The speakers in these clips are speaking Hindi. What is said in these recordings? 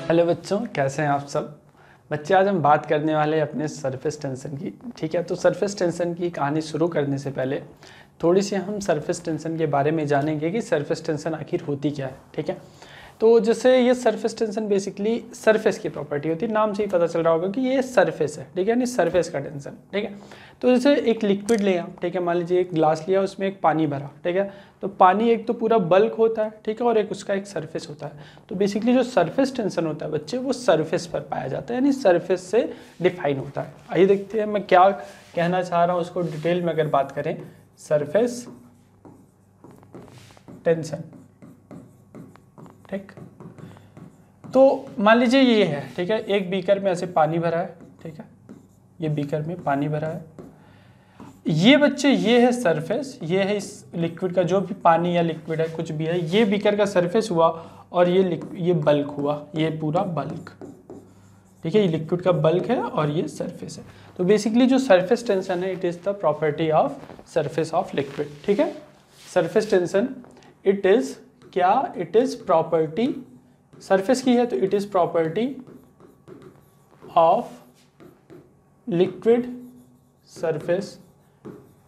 हेलो बच्चों, कैसे हैं आप सब बच्चे। आज हम बात करने वाले हैं अपने सरफेस टेंशन की। ठीक है, तो सरफेस टेंशन की कहानी शुरू करने से पहले थोड़ी सी हम सरफेस टेंशन के बारे में जानेंगे कि सरफेस टेंशन आखिर होती क्या है। ठीक है, तो जैसे ये सरफेस टेंशन बेसिकली सरफेस की प्रॉपर्टी होती है, नाम से ही पता चल रहा होगा कि ये सरफेस है। ठीक है, नहीं सरफेस का टेंशन। ठीक है, तो जैसे एक लिक्विड लिया, ठीक है, मान लीजिए एक ग्लास लिया, उसमें एक पानी भरा। ठीक है, तो पानी एक तो पूरा बल्क होता है, ठीक है, और एक उसका एक सरफेस होता है। तो बेसिकली जो सरफेस टेंशन होता है बच्चे, वो सरफेस पर पाया जाता है, यानी सरफेस से डिफाइन होता है। आइए देखते हैं मैं क्या कहना चाह रहा हूँ, उसको डिटेल में अगर बात करें। सरफेस टेंशन, ठीक, तो मान लीजिए ये है, ठीक है, एक बीकर में ऐसे पानी भरा है। ठीक है, ये बीकर में पानी भरा है, ये बच्चे ये है सरफेस, ये है इस लिक्विड का, जो भी पानी या लिक्विड है कुछ भी है, ये बीकर का सरफेस हुआ और ये बल्क हुआ, ये पूरा बल्क। ठीक है, ये लिक्विड का बल्क है और ये सरफेस है। तो बेसिकली जो सरफेस टेंशन है, it is the property of surface of liquid. ठीक है, सरफेस टेंशन इट इज क्या, इट इज प्रॉपर्टी सरफेस की है, तो it is property of liquid surface.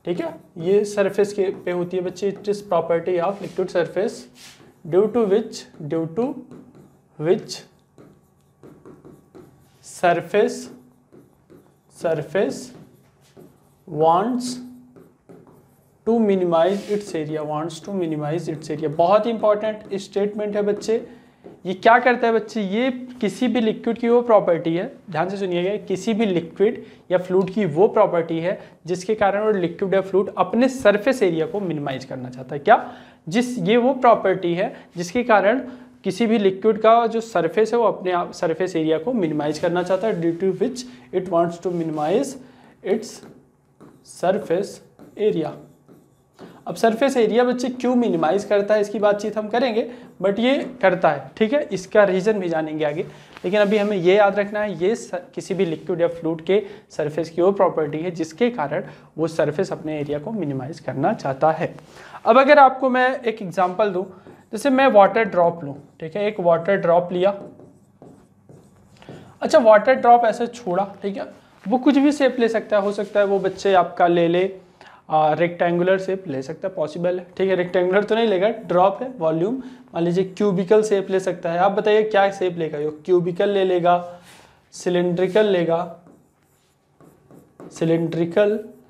ठीक है, ये सरफेस के पे होती है बच्चे। It is property of liquid surface due to which surface wants to minimize its area. बहुत ही इंपॉर्टेंट स्टेटमेंट है बच्चे। ये क्या करता है बच्चे, ये किसी भी लिक्विड की वो प्रॉपर्टी है, ध्यान से सुनिएगा, किसी भी लिक्विड या फ्लूइड की वो प्रॉपर्टी है जिसके कारण वो लिक्विड या फ्लूइड अपने सरफेस एरिया को मिनिमाइज करना चाहता है। क्या, ये वो प्रॉपर्टी है जिसके कारण किसी भी लिक्विड का जो सरफेस है वो अपने आप सरफेस एरिया को मिनिमाइज करना चाहता है, due to which it wants to minimize its surface area. अब सरफेस एरिया बच्चे क्यों मिनिमाइज करता है, इसकी बातचीत हम करेंगे, बट ये करता है। ठीक है, इसका रीजन भी जानेंगे आगे, लेकिन अभी हमें ये याद रखना है, ये किसी भी लिक्विड या फ्लूइड के सरफेस की वो प्रॉपर्टी है जिसके कारण वो सरफेस अपने एरिया को मिनिमाइज करना चाहता है। अब अगर आपको मैं एक एग्जांपल दूं, जैसे मैं वाटर ड्रॉप लूं, ठीक है, एक वाटर ड्रॉप लिया। अच्छा, वाटर ड्रॉप ऐसे छोड़ा, ठीक है, वो कुछ भी शेप ले सकता है, हो सकता है वो बच्चे आपका ले रेक्टेंगुलर शेप ले सकता है, पॉसिबल है। ठीक है, रेक्टेंगुलर तो नहीं लेगा, ड्रॉप है, वॉल्यूम मान लीजिए क्यूबिकल शेप ले सकता है। आप बताइए क्या शेप लेगा, ये क्यूबिकल ले लेगा, सिलिंड्रिकल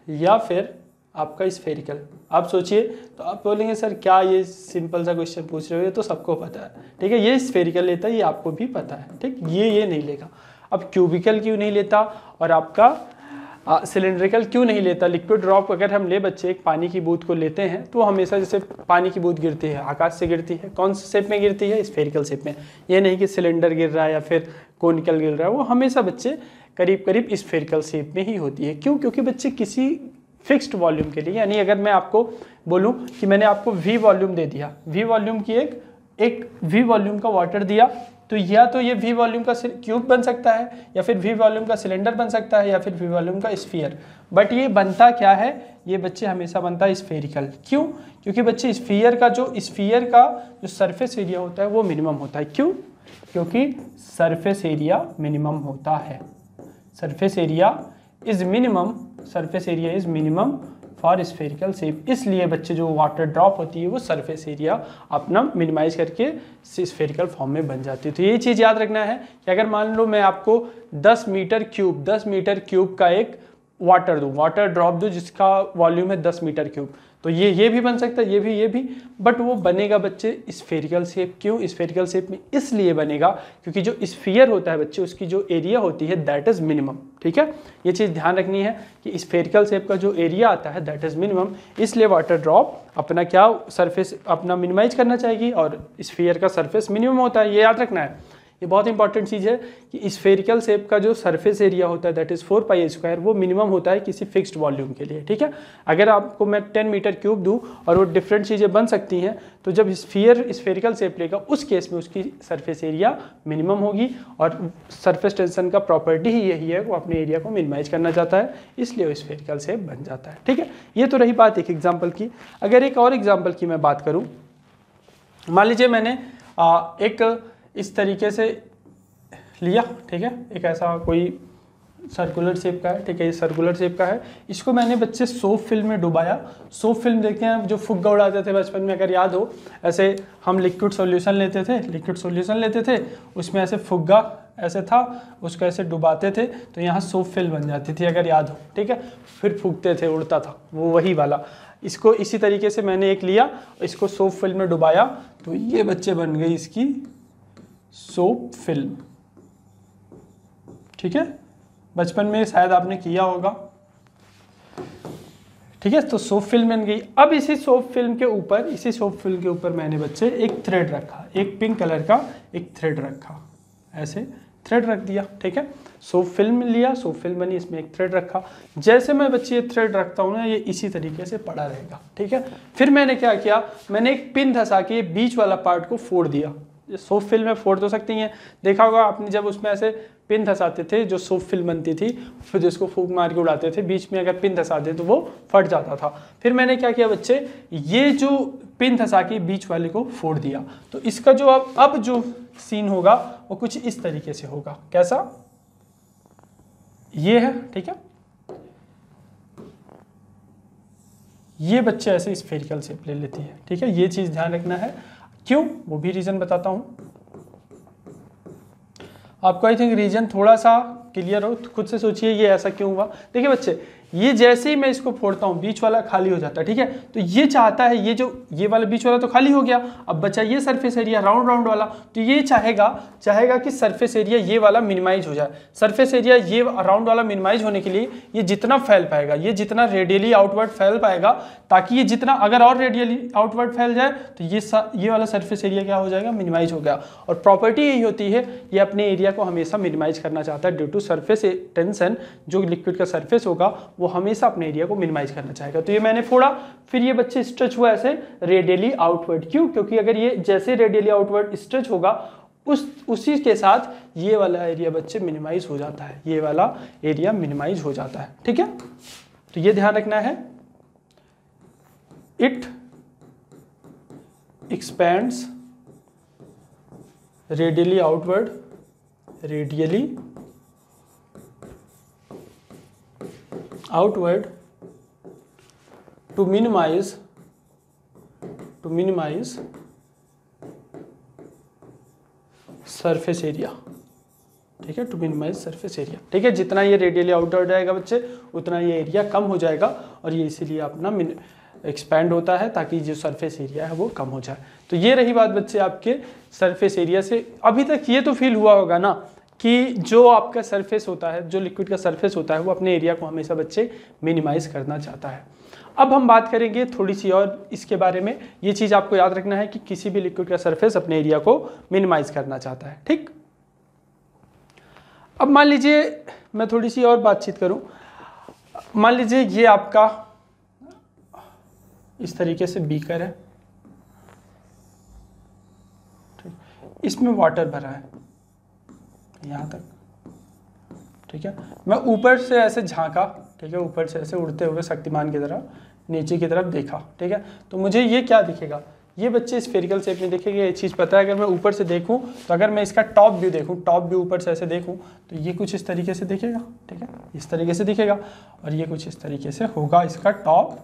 या फिर आपका स्फेरिकल। आप सोचिए, तो आप बोलेंगे सर क्या ये सिंपल सा क्वेश्चन पूछ रहे हो, ये तो सबको पता है। ठीक है, ये स्फेरिकल लेता है, ये आपको भी पता है। ठीक, ये नहीं लेगा। अब क्यूबिकल क्यों नहीं लेता और आपका सिलिंड्रिकल क्यों नहीं लेता। लिक्विड ड्रॉप अगर हम ले बच्चे, एक पानी की बूंद को लेते हैं, तो हमेशा जैसे पानी की बूंद गिरती है, आकाश से गिरती है, कौन से शेप में गिरती है, स्फेरिकल शेप में। ये नहीं कि सिलेंडर गिर रहा है या फिर कोनिकल गिर रहा है, वो हमेशा बच्चे करीब करीब स्फेरिकल शेप में ही होती है। क्यों, क्योंकि बच्चे किसी फिक्स्ड वॉल्यूम के लिए, यानी अगर मैं आपको बोलूं कि मैंने आपको वी वॉल्यूम दे दिया, वी वॉल्यूम की एक वी वॉल्यूम का वाटर दिया, तो या तो ये वी वॉल्यूम का क्यूब बन सकता है, या फिर वी वॉल्यूम का सिलेंडर बन सकता है, या फिर वी वॉल्यूम का स्फीयर। बट ये बनता क्या है, ये बच्चे हमेशा बनता है स्फेरिकल। क्यों, क्योंकि बच्चे स्फीयर का जो सरफेस एरिया होता है वो मिनिमम होता है। क्यों, क्योंकि सरफेस एरिया मिनिमम होता है। Surface area is minimum for spherical shape. इसलिए बच्चे जो वाटर ड्रॉप होती है वो सरफेस एरिया अपना मिनिमाइज करके स्फेरिकल फॉर्म में बन जाती है। तो ये चीज़ याद रखना है कि अगर मान लो मैं आपको 10 मीटर क्यूब का एक वाटर ड्रॉप दूँ जिसका वॉल्यूम है 10 मीटर क्यूब, तो ये भी बन सकता है, ये भी, बट वो बनेगा बच्चे स्फेरिकल शेप। क्यों स्फेरिकल शेप में, इसलिए बनेगा क्योंकि जो स्फीयर होता है बच्चे, उसकी जो एरिया होती है दैट इज मिनिमम। ठीक है, ये चीज़ ध्यान रखनी है कि स्फेरिकल शेप का जो एरिया आता है दैट इज मिनिमम, इसलिए वाटर ड्रॉप अपना क्या सरफेस अपना मिनिमाइज करना चाहिए और स्फीयर का सरफेस मिनिमम होता है। ये याद रखना है, ये बहुत इंपॉर्टेंट चीज़ है कि स्फेरिकल शेप का जो सरफेस एरिया होता है दैट इज 4πa², वो मिनिमम होता है किसी फिक्स्ड वॉल्यूम के लिए। ठीक है, अगर आपको मैं 10 मीटर क्यूब दूं और वो डिफरेंट चीज़ें बन सकती हैं, तो जब स्फेरिकल शेप लेगा उस केस में उसकी सरफेस एरिया मिनिमम होगी, और सरफेस टेंशन का प्रॉपर्टी ही यही है, वो अपने एरिया को मिनिमाइज करना चाहता है, इसलिए वो स्फेरिकल शेप बन जाता है। ठीक है, ये तो रही बात एक एग्जाम्पल की। अगर एक और एग्जाम्पल की मैं बात करूँ, मान लीजिए मैंने एक इस तरीके से लिया, ठीक है, एक ऐसा कोई सर्कुलर शेप का है, ठीक है, ये सर्कुलर शेप का है। इसको मैंने बच्चे सोप फिल्म में डुबाया। सोप फिल्म देखते हैं जो फुग्गा उड़ाते थे बचपन में, अगर याद हो, ऐसे हम लिक्विड सॉल्यूशन लेते थे, उसमें ऐसे फुग्गा ऐसे था, उसको ऐसे डुबाते थे तो यहाँ सोप फिल्म बन जाती थी, अगर याद हो, ठीक है, फिर फूकते थे, उड़ता था, वो वही वाला। इसको इसी तरीके से मैंने एक लिया, इसको सोप फिल्म में डुबाया, तो ये बच्चे बन गई इसकी सोप फिल्म, ठीक है, बचपन में शायद आपने किया होगा, ठीक है। तो सोप फिल्म बन गई। अब इसी सोप फिल्म के ऊपर मैंने बच्चे एक थ्रेड रखा, एक पिंक कलर का एक थ्रेड रखा, ऐसे थ्रेड रख दिया, ठीक है। सोप फिल्म लिया, सोप फिल्म बनी, इसमें एक थ्रेड रखा। जैसे मैं बच्चे ये थ्रेड रखता हूँ ना, ये इसी तरीके से पड़ा रहेगा, ठीक है। फिर मैंने क्या किया, मैंने एक पिन धंसा के बीच वाला पार्ट को फोड़ दिया। सोप फिल्म में फोड़ तो सकती हैं, देखा होगा आपने, जब उसमें ऐसे पिन धंसाते थे जो सोप फिल्म बनती थी, फिर जिसको फूंक मार के उड़ाते थे, बीच में अगर पिन धंसा दे तो वो फट जाता था। फिर मैंने क्या किया बच्चे, ये जो पिन धंसा के बीच वाले को फोड़ दिया, तो इसका जो अब जो सीन होगा वो कुछ इस तरीके से होगा। कैसा, ये है, ठीक है, ये बच्चे ऐसे स्फेरिकल शेप ले लेती है, ठीक है। ये चीज ध्यान रखना है, क्यों, वो भी रीजन बताता हूं आपको। आई थिंक रीजन थोड़ा सा क्लियर हो, खुद से सोचिए ये ऐसा क्यों हुआ। देखिए बच्चे, ये जैसे ही मैं इसको फोड़ता हूँ बीच वाला खाली हो जाता है, ठीक है। तो ये चाहता है, ये वाला बीच वाला तो खाली हो गया, अब बचा ये सरफेस एरिया राउंड वाला, तो ये चाहेगा कि सरफेस एरिया ये वाला मिनिमाइज हो जाए। सरफेस एरिया ये राउंड वाला मिनिमाइज होने के लिए ये जितना फैल पाएगा, ये जितना रेडियली आउटवर्ड फैल पाएगा, ताकि ये जितना अगर और रेडियली आउटवर्ड फैल जाए तो ये वाला सरफेस एरिया क्या हो जाएगा, मिनिमाइज हो गया। और प्रॉपर्टी यही होती है, ये अपने एरिया को हमेशा मिनिमाइज करना चाहता है ड्यू टू सरफेस टेंशन। जो लिक्विड का सरफेस होगा वो हमेशा अपने एरिया को मिनिमाइज करना चाहेगा। तो ये मैंने फोड़ा, फिर ये बच्चे स्ट्रेच हुआ ऐसे रेडियली आउटवर्ड। क्यों, क्योंकि अगर ये जैसे रेडियली आउटवर्ड स्ट्रेच होगा उसी के साथ ये वाला एरिया बच्चे मिनिमाइज हो जाता है, ये वाला एरिया मिनिमाइज हो जाता है, ठीक है। तो ये ध्यान रखना है, it expands radially outward, to minimize surface area, ठीक है, टू मिनिमाइज सरफेस एरिया, ठीक है। जितना ये रेडियली आउटवर्ड जाएगा बच्चे, उतना ये एरिया कम हो जाएगा, और ये इसीलिए अपना एक्सपैंड होता है ताकि जो सरफेस एरिया है वो कम हो जाए। तो ये रही बात बच्चे आपके सरफेस एरिया से। अभी तक ये तो फील हुआ होगा ना कि जो आपका सरफेस होता है, जो लिक्विड का सरफेस होता है, वो अपने एरिया को हमेशा बच्चे मिनिमाइज करना चाहता है। अब हम बात करेंगे थोड़ी सी और इसके बारे में। ये चीज़ आपको याद रखना है कि किसी भी लिक्विड का सरफेस अपने एरिया को मिनिमाइज करना चाहता है, ठीक। अब मान लीजिए मैं थोड़ी सी और बातचीत करूं। मान लीजिए ये आपका इस तरीके से बीकर है, ठीक, इसमें वाटर भरा है यहाँ तक, ठीक है। मैं ऊपर से ऐसे झांका, ठीक है, ऊपर से ऐसे उड़ते हुए शक्तिमान की तरह नीचे की तरफ देखा, ठीक है। तो मुझे ये क्या दिखेगा, ये बच्चे स्फेरिकल शेप में दिखेगा। ये चीज़ पता है, अगर मैं ऊपर से देखूं तो अगर मैं इसका टॉप व्यू देखूं, टॉप व्यू ऊपर से ऐसे देखूं तो ये कुछ इस तरीके से दिखेगा, ठीक है, इस तरीके से दिखेगा, और ये कुछ इस तरीके से होगा इसका टॉप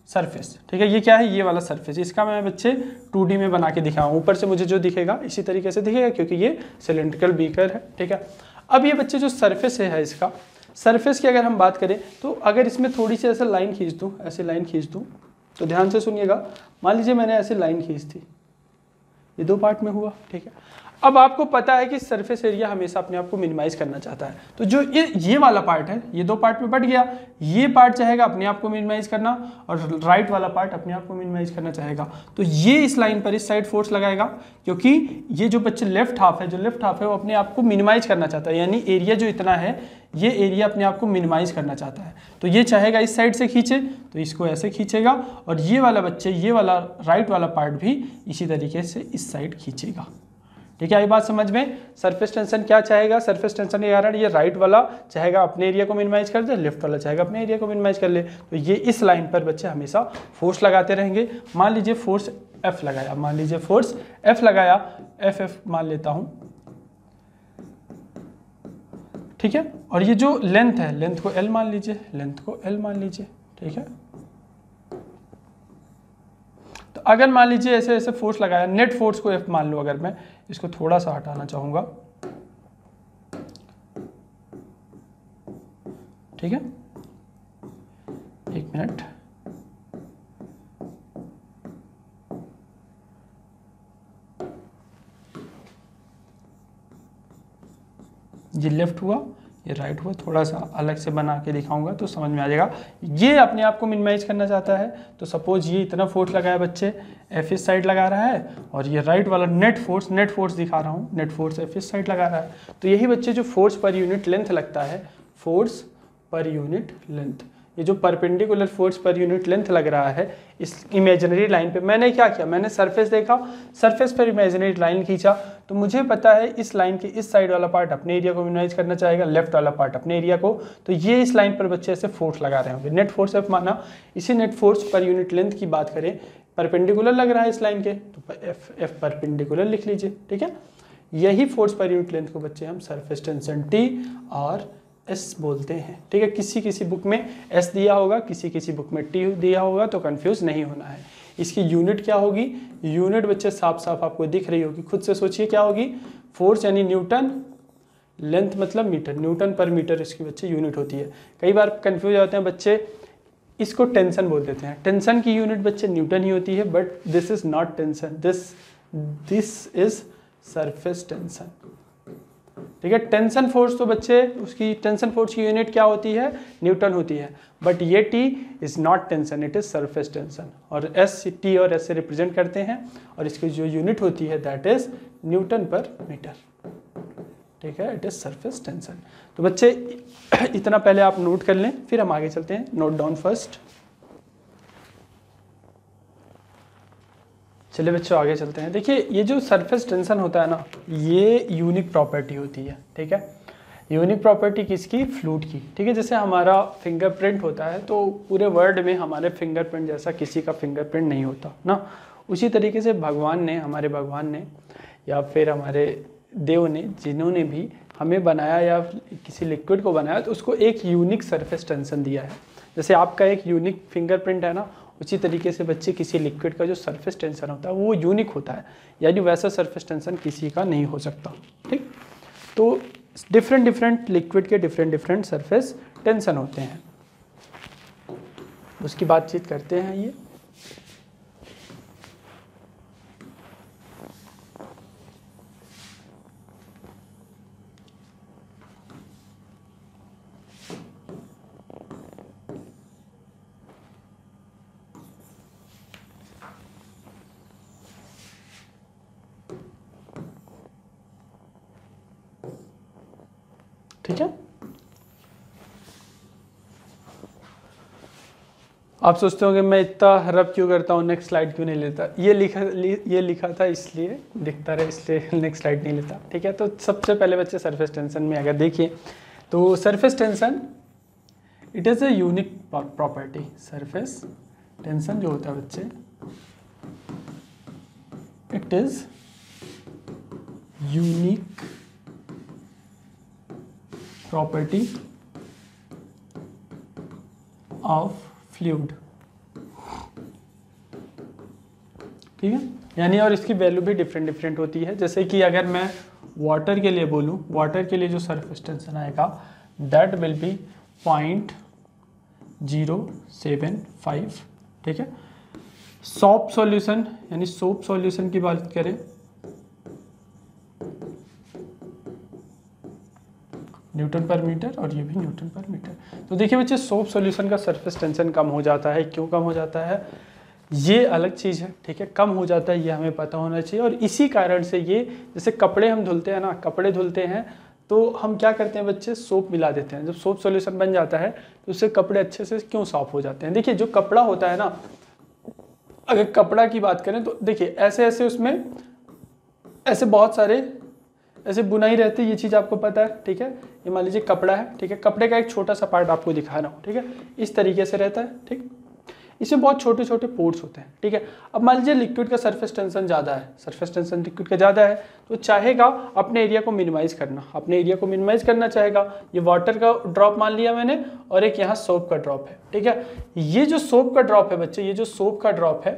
सरफेस, ठीक है। ये क्या है, ये वाला सरफेस, इसका मैं बच्चे 2D में बना के दिखाऊँ। ऊपर से मुझे जो दिखेगा इसी तरीके से दिखेगा, क्योंकि ये सिलेंड्रिकल बीकर है, ठीक है। अब ये बच्चे जो सरफेस है इसका, सरफेस की अगर हम बात करें तो अगर इसमें थोड़ी सी ऐसे लाइन खींच दूँ, ऐसे लाइन खींच दूँ, तो ध्यान से सुनिएगा। मान लीजिए मैंने ऐसे लाइन खींच दी, ये 2 पार्ट में हुआ, ठीक है। अब आपको पता है कि सरफेस एरिया हमेशा अपने आप को मिनिमाइज करना चाहता है, तो जो ये वाला पार्ट है ये 2 पार्ट में बट गया। ये पार्ट चाहेगा अपने आप को मिनिमाइज करना, और राइट वाला पार्ट अपने आप को मिनिमाइज करना चाहेगा। तो ये इस लाइन पर इस साइड फोर्स लगाएगा, क्योंकि ये जो बच्चे लेफ्ट हाफ है वो अपने आप को मिनिमाइज करना चाहता है, यानी एरिया जो इतना है ये एरिया अपने आप को मिनिमाइज करना चाहता है। तो ये चाहेगा इस साइड से खींचे, तो इसको ऐसे खींचेगा, और ये वाला बच्चे ये वाला राइट वाला पार्ट भी इसी तरीके से इस साइड खींचेगा, ठीक है। आई बात समझ में। सरफेस टेंशन क्या चाहेगा, सरफेस टेंशन के कारण ये राइट वाला चाहेगा अपने एरिया को मिनिमाइज कर दे, लेफ्ट वाला चाहेगा अपने एरिया को मिनिमाइज कर ले। तो ये इस लाइन पर बच्चे हमेशा फोर्स लगाते रहेंगे। मान लीजिए फोर्स F लगाया, मान लीजिए फोर्स F लगाया, F मान लेता हूँ, ठीक है। और ये जो लेंथ है, लेंथ को L मान लीजिए, लेंथ को L मान लीजिए, ठीक है। तो अगर मान लीजिए ऐसे ऐसे फोर्स लगाया, नेट फोर्स को F मान लो, अगर मैं इसको थोड़ा सा हटाना चाहूँगा, ठीक है, एक मिनट, ये लेफ्ट हुआ, ये राइट हुआ, थोड़ा सा अलग से बना के दिखाऊंगा तो समझ में आ जाएगा। ये अपने आप को मिनिमाइज करना चाहता है, तो सपोज ये इतना फोर्स लगाया बच्चे, F इस साइड लगा रहा है, और ये राइट वाला नेट फोर्स दिखा रहा हूँ, नेट फोर्स F इस साइड लगा रहा है। तो यही बच्चे जो फोर्स पर यूनिट लेंथ लगता है, फोर्स पर यूनिट लेंथ, ये जो perpendicular force per unit length लग रहा है इस इमेजिनरी लाइन पे, मैंने क्या किया, मैंने सरफेस देखा, सरफेस पर इमेजिनरी लाइन खींचा, तो मुझे पता है इस लाइन के इस साइड वाला पार्ट अपने एरिया को मिनिमाइज करना चाहेगा, लेफ्ट वाला पार्ट अपने एरिया को। तो ये इस लाइन पर बच्चे ऐसे फोर्स लगा रहे होंगे, नेट फोर्स F माना। इसी net force per unit length की बात करें, परपेंडिकुलर लग रहा है इस लाइन के, तो F परपेंडिकुलर लिख लीजिए, ठीक है। यही फोर्स पर यूनिट लेंथ को बच्चे हम सरफेस टेंशन T और S बोलते हैं, ठीक है। किसी किसी बुक में S दिया होगा, किसी किसी बुक में T दिया होगा, तो कंफ्यूज नहीं होना है। इसकी यूनिट क्या होगी, यूनिट बच्चे साफ साफ आपको दिख रही होगी, खुद से सोचिए क्या होगी, फोर्स यानी न्यूटन, लेंथ मतलब मीटर, न्यूटन पर मीटर इसकी बच्चे यूनिट होती है। कई बार कंफ्यूज होते हैं बच्चे, इसको टेंशन बोल देते हैं, टेंशन की यूनिट बच्चे न्यूटन ही होती है, but this is not tension, this is surface tension, ठीक है। टेंशन फोर्स तो बच्चे, उसकी टेंशन फोर्स की यूनिट क्या होती है, न्यूटन होती है, बट ये T is not tension, it is surface tension. और S T और S से रिप्रेजेंट करते हैं, और इसकी जो यूनिट होती है that is Newton per metre, ठीक है, इट इज सरफेस टेंशन। तो बच्चे इतना पहले आप नोट कर लें, फिर हम आगे चलते हैं। नोट डाउन फर्स्ट, चलिए बच्चों आगे चलते हैं। देखिए ये जो सरफेस टेंशन होता है ना, ये यूनिक प्रॉपर्टी होती है, ठीक है। यूनिक प्रॉपर्टी किसकी, फ्लूइड की, ठीक है। जैसे हमारा फिंगरप्रिंट होता है, तो पूरे वर्ल्ड में हमारे फिंगरप्रिंट जैसा किसी का फिंगरप्रिंट नहीं होता ना। उसी तरीके से भगवान ने, हमारे भगवान ने या फिर हमारे देव ने, जिन्होंने भी हमें बनाया या किसी लिक्विड को बनाया, तो उसको एक यूनिक सरफेस टेंशन दिया है। जैसे आपका एक यूनिक फिंगरप्रिंट है ना, उसी तरीके से बच्चे किसी लिक्विड का जो सरफेस टेंशन होता है वो यूनिक होता है, यानी वैसा सरफेस टेंशन किसी का नहीं हो सकता, ठीक। तो डिफरेंट लिक्विड के डिफरेंट सरफेस टेंशन होते हैं, उसकी बातचीत करते हैं। ये ठीक है। आप सोचते होंगे मैं इतना रब क्यों करता हूँ, नेक्स्ट स्लाइड क्यों नहीं लेता, ये लिखा था इसलिए दिखता रहे, इसलिए नेक्स्ट स्लाइड नहीं लेता, ठीक है। तो सबसे पहले बच्चे सरफेस टेंशन में अगर देखिए, तो surface tension it is a unique property. Surface tension जो होता है बच्चे, it is unique property of fluid, ठीक है। यानी और इसकी वैल्यू भी डिफरेंट होती है। जैसे कि अगर मैं वाटर के लिए बोलूं, वाटर के लिए जो सरफेस टेंशन आएगा दैट विल बी 0.075, ठीक है। सोप सॉल्यूशन, यानी सोप सॉल्यूशन की बात करें, न्यूटन पर मीटर, और ये भी न्यूटन पर मीटर। तो देखिए बच्चे, सोप सॉल्यूशन का सरफेस टेंशन कम हो जाता है। क्यों कम हो जाता है, ये अलग चीज़ है, ठीक है। कम हो जाता है ये हमें पता होना चाहिए, और इसी कारण से ये, जैसे कपड़े हम धुलते हैं ना, कपड़े धुलते हैं तो हम क्या करते हैं बच्चे, सोप मिला देते हैं। जब सोप सॉल्यूशन बन जाता है तो उससे कपड़े अच्छे से क्यों साफ हो जाते हैं। देखिए जो कपड़ा होता है ना, अगर कपड़ा की बात करें तो देखिए ऐसे ऐसे उसमें ऐसे बहुत सारे ऐसे बुनाई रहती है, ये चीज़ आपको पता है, ठीक है। ये मान लीजिए कपड़ा है, ठीक है। कपड़े का एक छोटा सा पार्ट आपको दिखा रहा हूँ, ठीक है। इस तरीके से रहता है, ठीक। इसमें बहुत छोटे छोटे पोर्स होते हैं, ठीक है। अब मान लीजिए लिक्विड का सरफेस टेंशन ज़्यादा है, सरफेस टेंशन लिक्विड का ज़्यादा है, तो चाहेगा अपने एरिया को मिनिमाइज़ करना, अपने एरिया को मिनिमाइज़ करना चाहेगा। ये वाटर का ड्रॉप मान लिया मैंने और एक यहाँ सोप का ड्रॉप है, ठीक है। ये जो सोप का ड्रॉप है बच्चे, ये जो सोप का ड्रॉप है,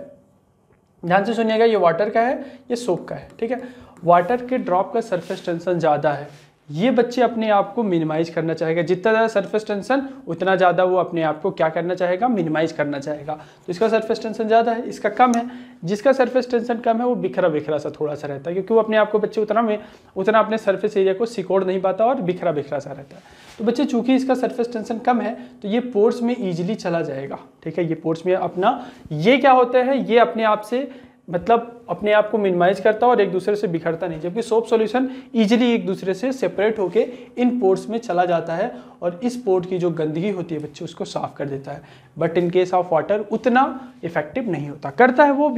ध्यान से सुनिएगा, ये वाटर का है, ये सोप का है, ठीक है। वाटर के ड्रॉप का सरफेस टेंशन ज़्यादा है, ये बच्चे अपने आप को मिनिमाइज करना चाहेगा। जितना ज़्यादा सरफेस टेंशन उतना ज़्यादा वो अपने आप को क्या करना चाहेगा, मिनिमाइज करना चाहेगा। तो इसका सरफेस टेंशन ज़्यादा है, इसका कम है। जिसका सरफेस टेंशन कम है वो बिखरा बिखरा सा थोड़ा सा रहता है, क्योंकि वो अपने आप को बच्चे उतना अपने सरफेस एरिया को सिकोड़ नहीं पाता और बिखरा बिखरा सा रहता है। तो बच्चे चूंकि इसका सरफेस टेंशन कम है तो ये पोर्स में ईजिली चला जाएगा, ठीक है। ये पोर्स में अपना, ये क्या होता है, ये अपने आप से मतलब अपने आप को मिनिमाइज करता है और एक दूसरे से बिखरता नहीं, जबकि सोप सॉल्यूशन इजीली एक दूसरे से सेपरेट होके इन पोर्स में चला जाता है और इस पोर्ट की जो गंदगी होती है बच्चे उसको साफ कर देता है। But in case of water उतना इफेक्टिव नहीं होता, करता है वो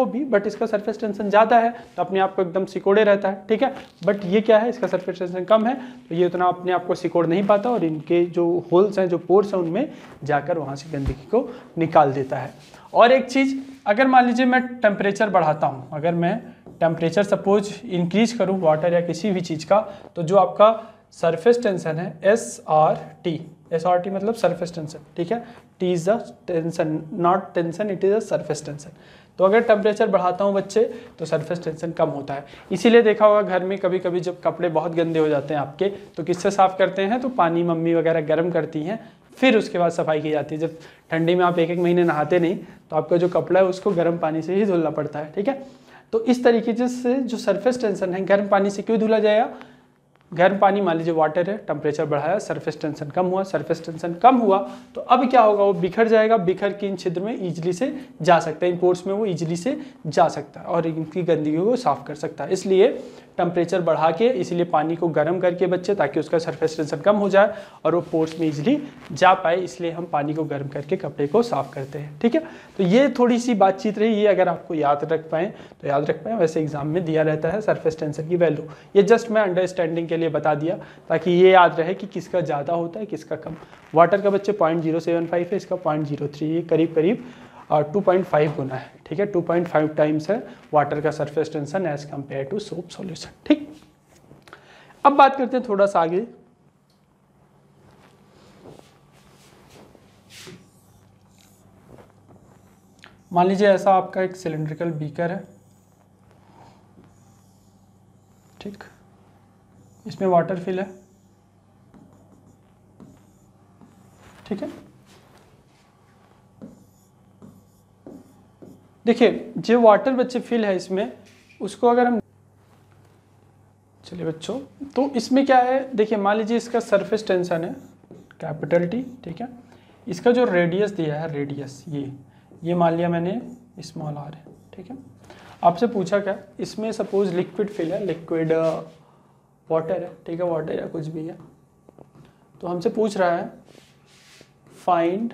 भी बट इसका सरफेस टेंशन ज़्यादा है तो अपने आप को एकदम सिकोड़े रहता है, ठीक है। बट ये क्या है, इसका सरफेस टेंशन कम है तो ये उतना अपने आप को सिकोड़ नहीं पाता और इनके जो होल्स हैं, जो पोर्स हैं, उनमें जाकर वहाँ से गंदगी को निकाल देता है। और एक चीज़, अगर मान लीजिए मैं टेम्परेचर बढ़ाता हूँ, अगर मैं टेम्परेचर सपोज इंक्रीज करूँ वाटर या किसी भी चीज़ का, तो जो आपका सरफेस टेंशन है SRT मतलब सरफेस टेंशन, ठीक है। T is the tension, not tension, it is a surface tension. तो अगर टेम्परेचर बढ़ाता हूँ बच्चे तो सरफेस टेंशन कम होता है। इसीलिए देखा होगा घर में कभी कभी जब कपड़े बहुत गंदे हो जाते हैं आपके, तो किससे साफ़ करते हैं, तो पानी मम्मी वगैरह गर्म करती हैं, फिर उसके बाद सफाई की जाती है। जब ठंडी में आप एक महीने नहाते नहीं तो आपका जो कपड़ा है उसको गर्म पानी से ही धुलना पड़ता है, ठीक है। तो इस तरीके से जो सरफेस टेंशन है गर्म पानी से क्यों धुला जाएगा, गर्म पानी मान लीजिए वाटर है, टेम्परेचर बढ़ाया, सरफेस टेंशन कम हुआ, सरफेस टेंशन कम हुआ तो अब क्या होगा, वो बिखर जाएगा, बिखर के इन छिद्र में ईजिली से जा सकता है, इन पोर्स में वो ईजिली से जा सकता है और इनकी गंदगी को साफ कर सकता है। इसलिए टेम्परेचर बढ़ा के, इसलिए पानी को गर्म करके बच्चे, ताकि उसका सरफेस टेंशन कम हो जाए और वो पोर्स में ईजिली जा पाए, इसलिए हम पानी को गर्म करके कपड़े को साफ करते हैं, ठीक है। तो ये थोड़ी सी बातचीत रही, ये अगर आपको याद रख पाएँ तो याद रख पाएँ। वैसे एग्जाम में दिया रहता है सरफेस टेंशन की वैल्यू, ये जस्ट मैं अंडरस्टैंडिंग के लिए बता दिया ताकि ये याद रहे कि किसका ज़्यादा होता है किसका कम। वाटर का बच्चे 0.075 है, इसका 0.03, ये करीब करीब 2.5 गुना है, ठीक है। 2.5 टाइम्स है वाटर का surface tension as compared to soap solution, ठीक। अब बात करते हैं थोड़ा सा आगे, मान लीजिए ऐसा आपका एक सिलेंड्रिकल बीकर है, ठीक, इसमें वाटर फिल है, ठीक है। देखिए जो वाटर बच्चे फिल है इसमें, उसको अगर हम, चलिए बच्चों, तो इसमें क्या है, देखिए मान लीजिए इसका सरफेस टेंशन है कैपिटल T, ठीक है। इसका जो रेडियस दिया है, रेडियस ये मान लिया मैंने स्मॉल r है, ठीक है। आपसे पूछा क्या, इसमें सपोज लिक्विड फिल है, लिक्विड वाटर है, ठीक है, वाटर या कुछ भी है, तो हमसे पूछ रहा है find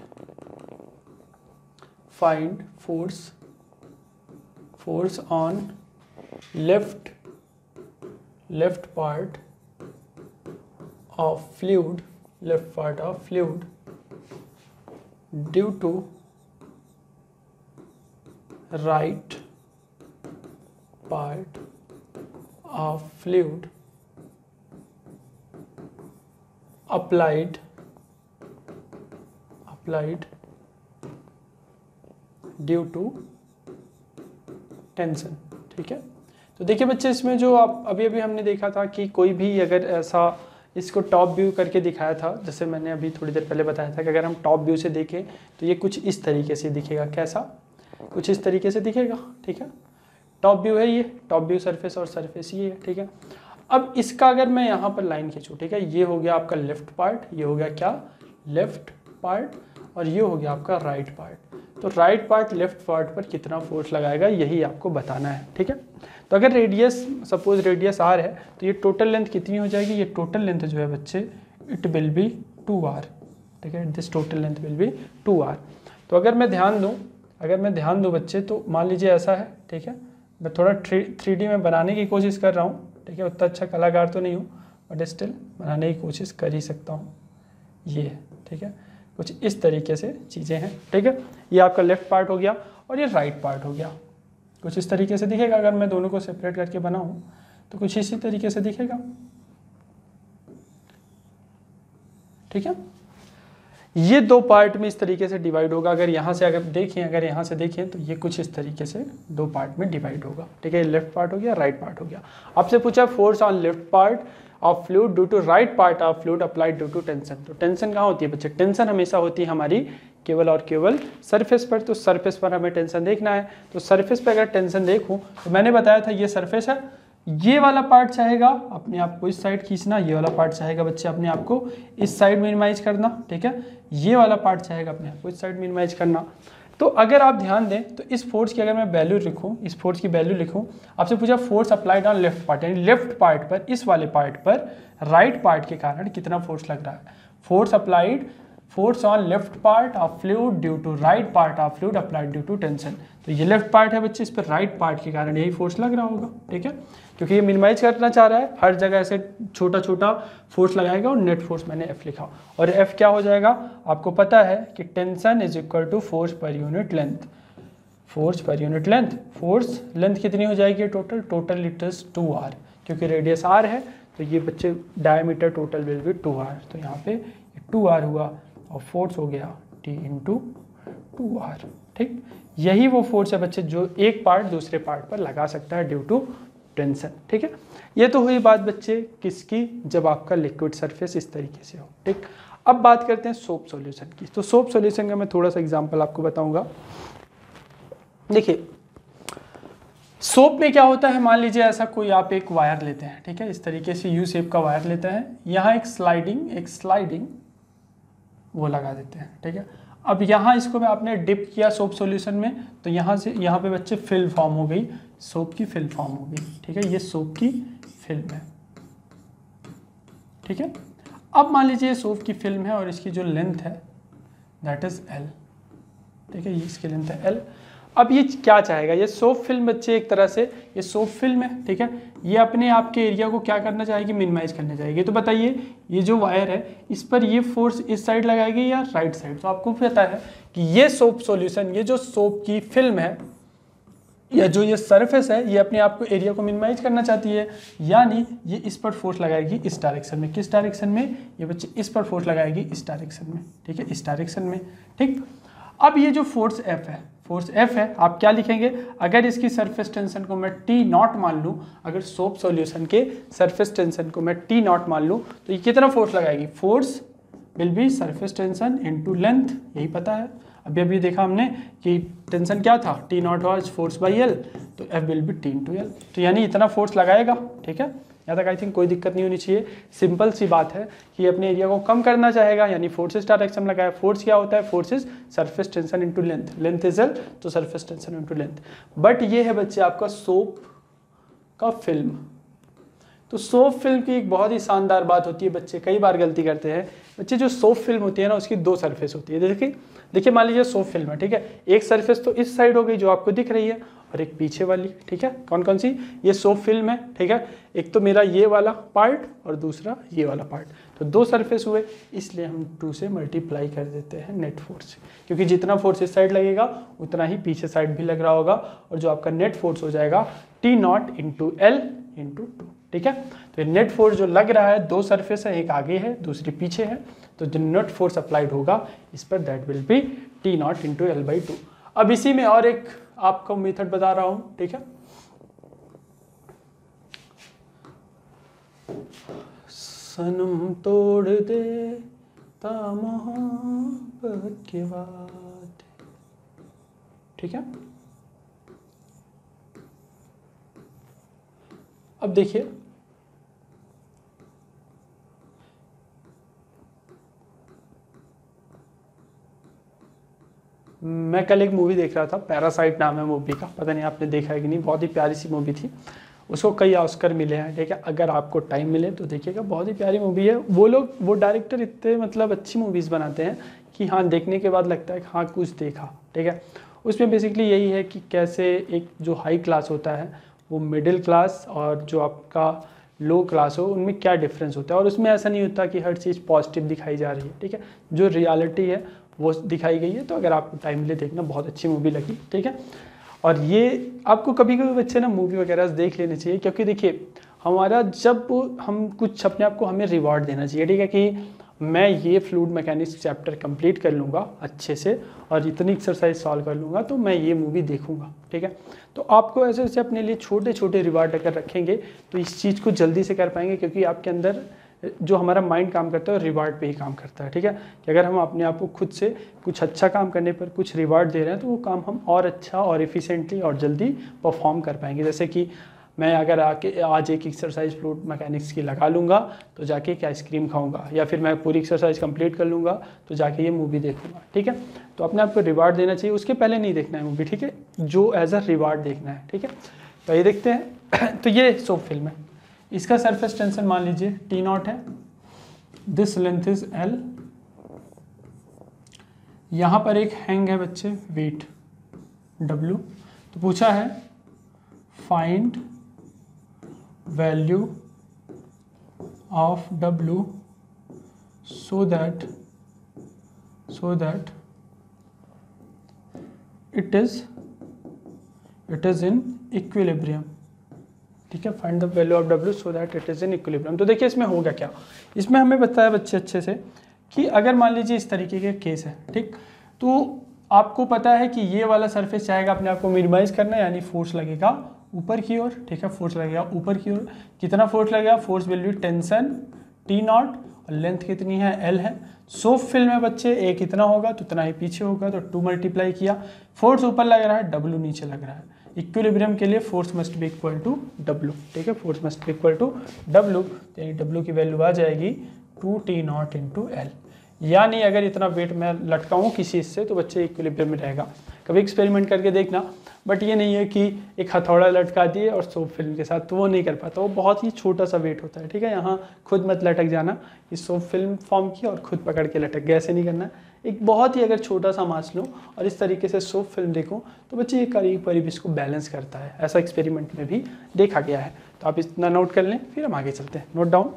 force on left part of fluid due to right part of fluid applied due to tension, ठीक है। तो देखिए बच्चे, इसमें जो आप अभी हमने देखा था कि कोई भी अगर ऐसा इसको टॉप व्यू करके दिखाया था, जैसे मैंने अभी थोड़ी देर पहले बताया था कि अगर हम टॉप व्यू से देखें तो ये कुछ इस तरीके से दिखेगा, कैसा, कुछ इस तरीके से दिखेगा, ठीक है। टॉप व्यू है, ये टॉप व्यू सरफेस और सरफेस ये है, ठीक है। अब इसका अगर मैं यहाँ पर लाइन खींचूँ, ठीक है, ये हो गया आपका लेफ्ट पार्ट, ये हो गया क्या, लेफ्ट पार्ट, और ये हो गया आपका राइट पार्ट। तो राइट पार्ट लेफ्ट पार्ट पर कितना फोर्स लगाएगा यही आपको बताना है, ठीक है। तो अगर रेडियस, सपोज रेडियस r है, तो ये टोटल लेंथ कितनी हो जाएगी, ये टोटल लेंथ जो है बच्चे, इट विल बी 2r, ठीक है, this total length will be 2r। तो अगर मैं ध्यान दूँ बच्चे, तो मान लीजिए ऐसा है, ठीक है। मैं थोड़ा 3D में बनाने की कोशिश कर रहा हूँ, ठीक है, उतना अच्छा कलाकार तो नहीं हूँ बट स्टिल बनाने की कोशिश कर ही सकता हूँ, ये, ठीक है। कुछ इस तरीके से चीज़ें हैं, ठीक है। ये आपका लेफ्ट पार्ट हो गया और ये राइट पार्ट हो गया, कुछ इस तरीके से दिखेगा। अगर मैं दोनों को सेपरेट करके बनाऊं तो कुछ इसी तरीके से दिखेगा, ठीक है। ये दो पार्ट में इस तरीके से डिवाइड होगा। अगर यहाँ से देखें तो ये कुछ इस तरीके से दो पार्ट में डिवाइड होगा, ठीक है। लेफ्ट पार्ट हो गया, राइट पार्ट हो गया। आपसे पूछा force on left part of fluid due to right part of fluid applied due to tension. तो टेंशन कहाँ होती है बच्चे? टेंशन हमेशा होती है हमारी केवल और केवल सरफेस पर। तो सरफेस पर हमें टेंशन देखना है। तो सरफेस पर अगर टेंशन देखूँ तो मैंने बताया था ये सरफेस है, ये वाला पार्ट चाहेगा अपने आप को इस साइड खींचना, ये वाला पार्ट चाहेगा बच्चे अपने आप को इस साइड मिनिमाइज करना, ठीक है। ये वाला पार्ट चाहेगा अपने आप को इस साइड मिनिमाइज करना। तो अगर आप ध्यान दें तो इस फोर्स की अगर मैं वैल्यू लिखूं, इस फोर्स की वैल्यू लिखूं, आपसे पूछा force applied on left part, यानी लेफ्ट पार्ट पर, इस वाले पार्ट पर राइट पार्ट के कारण कितना फोर्स लग रहा है। Force applied, force on left part of fluid due to right part of fluid applied due to tension. तो ये लेफ्ट पार्ट है बच्चे, इस पर राइट पार्ट के कारण यही फोर्स लग रहा होगा, ठीक है। क्योंकि ये मिनिमाइज करना चाह रहा है, हर जगह ऐसे छोटा छोटा फोर्स लगाएगा और नेट फोर्स मैंने एफ लिखा। और एफ क्या हो जाएगा? आपको पता है कि tension is equal to force per unit length. Force per unit length, force length कितनी हो जाएगी टोटल इट इज 2r, क्योंकि रेडियस r है तो ये बच्चे diameter total will be 2r। तो यहाँ पे 2r हुआ और फोर्स हो गया t इंटू 2r, ठीक। यही वो फोर्स है बच्चे जो एक पार्ट दूसरे पार्ट पर लगा सकता है ड्यू टू टेंशन, ठीक है। ये तो हुई बात बच्चे किसकी? जब आपका लिक्विड सरफेस इस तरीके से हो, ठीक। अब बात करते हैं सोप सॉल्यूशन की। तो सोप सॉल्यूशन का मैं थोड़ा सा एग्जांपल आपको बताऊंगा। देखिए सोप में क्या होता है, मान लीजिए ऐसा कोई आप एक वायर लेते हैं, ठीक है, इस तरीके से यू शेप का वायर लेते हैं, यहाँ एक स्लाइडिंग वो लगा देते हैं, ठीक है। अब यहाँ इसको मैं आपने डिप किया सोप सॉल्यूशन में, तो यहाँ से यहाँ पे बच्चे फिल्म फॉर्म हो गई, सोप की फिल्म फॉर्म हो गई, ठीक है। ये सोप की फिल्म है, ठीक है। अब मान लीजिए सोप की फिल्म है और इसकी जो लेंथ है दैट इज L, ठीक है, ये इसकी लेंथ है L। अब ये क्या चाहेगा? ये सोप फिल्म बच्चे एक तरह से ये सोप फिल्म है, ठीक है। ये अपने आप के एरिया को क्या करना चाहेगी? मिनिमाइज करना चाहेगी। तो बताइए ये जो वायर है इस पर ये फोर्स इस साइड लगाएगी या राइट साइड? तो आपको पता है कि ये सोप सॉल्यूशन, ये जो सोप की फिल्म है या जो ये सरफेस है, ये अपने आप को एरिया को मिनिमाइज करना चाहती है, यानी ये इस पर फोर्स लगाएगी इस डायरेक्शन में। किस डायरेक्शन में? ये बच्चे इस पर फोर्स लगाएगी इस डायरेक्शन में, ठीक है, इस डायरेक्शन में, ठीक। अब ये जो फोर्स F है, फोर्स F है, आप क्या लिखेंगे? अगर इसकी सरफेस टेंशन को मैं T0 मान लूँ, अगर सोप सॉल्यूशन के सरफेस टेंशन को मैं T0 मान लूँ तो ये कितना फोर्स लगाएगी? Force will B surface tension into length, यही पता है। अभी देखा हमने कि टेंशन क्या था? T0 was force by L, तो F will be T into L। तो यानी इतना फोर्स लगाएगा, ठीक है। यहाँ तक आई थिंक कोई दिक्कत नहीं होनी चाहिए। सिंपल सी बात है कि अपने एरिया को कम करना चाहेगा, यानी फोर्सेस डायरेक्शन में लगाया। फोर्स क्या होता है? Force is surface tension into length, length is L, तो surface tension into length. But ये है बच्चे आपका सोप का फिल्म। तो सोप फिल्म की एक बहुत ही शानदार बात होती है, बच्चे कई बार गलती करते हैं बच्चे। जो सोप फिल्म होती है ना, उसकी दो सरफेस होती है। देखिए मान लीजिए सोप फिल्म है, ठीक है। एक सरफेस तो इस साइड हो गई जो आपको दिख रही है, और एक पीछे वाली, ठीक है। कौन कौन सी? ये सोप फिल्म है, ठीक है। एक तो मेरा ये वाला पार्ट और दूसरा ये वाला पार्ट, तो दो सरफेस हुए, इसलिए हम 2 से मल्टीप्लाई कर देते हैं नेट फोर्स, क्योंकि जितना फोर्स इस साइड लगेगा उतना ही पीछे साइड भी लग रहा होगा, और जो आपका नेट फोर्स हो जाएगा T0 इंटू L इंटू 2, ठीक है। तो नेट फोर्स जो लग रहा है, दो सरफेस है, एक आगे है दूसरी पीछे है, तो जो नेट फोर्स अप्लाइड होगा इस पर that will be T0 into L by 2। अब इसी में और एक आपको मेथड बता रहा हूं, ठीक है। सनम तोड़ दे ता मोहब्बत के बाद, ठीक है। अब देखिए मैं कल एक मूवी देख रहा था, पैरासाइट नाम है मूवी का, पता नहीं आपने देखा है कि नहीं, बहुत ही प्यारी सी मूवी थी, उसको कई ऑस्कर मिले हैं, ठीक है। अगर आपको टाइम मिले तो देखिएगा, बहुत ही प्यारी मूवी है। वो डायरेक्टर इतने मतलब अच्छी मूवीज़ बनाते हैं कि हाँ देखने के बाद लगता है कि हाँ कुछ देखा, ठीक है। उसमें बेसिकली यही है कि कैसे एक जो हाई क्लास होता है वो मिडिल क्लास और जो आपका लो क्लास हो, उनमें क्या डिफरेंस होता है। और उसमें ऐसा नहीं होता कि हर चीज़ पॉजिटिव दिखाई जा रही है, ठीक है, जो रियलिटी है वो दिखाई गई है। तो अगर आपको टाइम मिले देखना, बहुत अच्छी मूवी लगी, ठीक है। और ये आपको कभी कभी बच्चे ना मूवी वगैरह देख लेने चाहिए, क्योंकि देखिए हमारा जब हम कुछ अपने आप को हमें रिवॉर्ड देना चाहिए, ठीक है, कि मैं ये फ्लूइड मैकेनिक्स चैप्टर कंप्लीट कर लूँगा अच्छे से और इतनी एक्सरसाइज सॉल्व कर लूँगा तो मैं ये मूवी देखूँगा, ठीक है। तो आपको ऐसे ऐसे अपने लिए छोटे छोटे रिवार्ड अगर रखेंगे तो इस चीज़ को जल्दी से कर पाएंगे, क्योंकि आपके अंदर जो हमारा माइंड काम करता है वो रिवार्ड पे ही काम करता है, ठीक है। कि अगर हम अपने आप को खुद से कुछ अच्छा काम करने पर कुछ रिवार्ड दे रहे हैं तो वो काम हम और अच्छा और इफ़िशिएंटली और जल्दी परफॉर्म कर पाएंगे। जैसे कि मैं अगर आज एक एक्सरसाइज फ्लूइड मैकेनिक्स की लगा लूँगा तो जाके एक आइसक्रीम खाऊंगा, या फिर मैं पूरी एक्सरसाइज कंप्लीट कर लूँगा तो जाके ये मूवी देखूंगा, ठीक है। तो अपने आप को रिवार्ड देना चाहिए, उसके पहले नहीं देखना है मूवी, ठीक है, जो एज अ रिवार्ड देखना है, ठीक है। तो ये देखते हैं तो ये सोप फिल्म है, इसका सरफेस टेंशन मान लीजिए T0 है, दिस लेंथ इज L, यहाँ पर एक हैंग है बच्चे वेट W। तो पूछा है find value of W so that it is in equilibrium, ठीक है। Find the value of W so that it is in equilibrium। तो देखिए इसमें होगा क्या, इसमें हमें बताया बच्चे अच्छे से कि अगर मान लीजिए इस तरीके के केस है, ठीक, तो आपको पता है कि ये वाला सरफेस चाहेगा अपने आप को मिनिमाइज करना, यानी फोर्स लगेगा ऊपर की ओर, ठीक है, फोर्स लगेगा ऊपर की ओर। कितना फोर्स लगेगा, force will B tension T0 और लेंथ कितनी है L है। सोप फिल्म में बच्चे A कितना होगा तो उतना ही पीछे होगा, तो 2 मल्टीप्लाई किया, फोर्स ऊपर लग रहा है, W नीचे लग रहा है। इक्विलिब्रियम के लिए force must be equal to W, ठीक है, force must be equal to W, यानी W की वैल्यू आ जाएगी 2T0 इंटू L। यानी अगर इतना वेट मैं लटकाऊँ किसी से तो बच्चे इक्विलिब्रियम में रहेगा। कभी एक्सपेरिमेंट करके देखना, बट ये नहीं है कि एक हथौड़ा लटका दिए और सोप फिल्म के साथ, तो वो नहीं कर पाता, वो बहुत ही छोटा सा वेट होता है, ठीक है। यहाँ खुद मत लटक जाना कि सोप फिल्म फॉर्म की और खुद पकड़ के लटक गए, ऐसे नहीं करना। एक बहुत ही अगर छोटा सा मास लो और इस तरीके से सोप फिल्म देखो तो बच्चे ये करीब करीब इसको बैलेंस करता है, ऐसा एक्सपेरिमेंट में भी देखा गया है। तो आप इतना नोट कर लें, फिर हम आगे चलते हैं, नोट डाउन।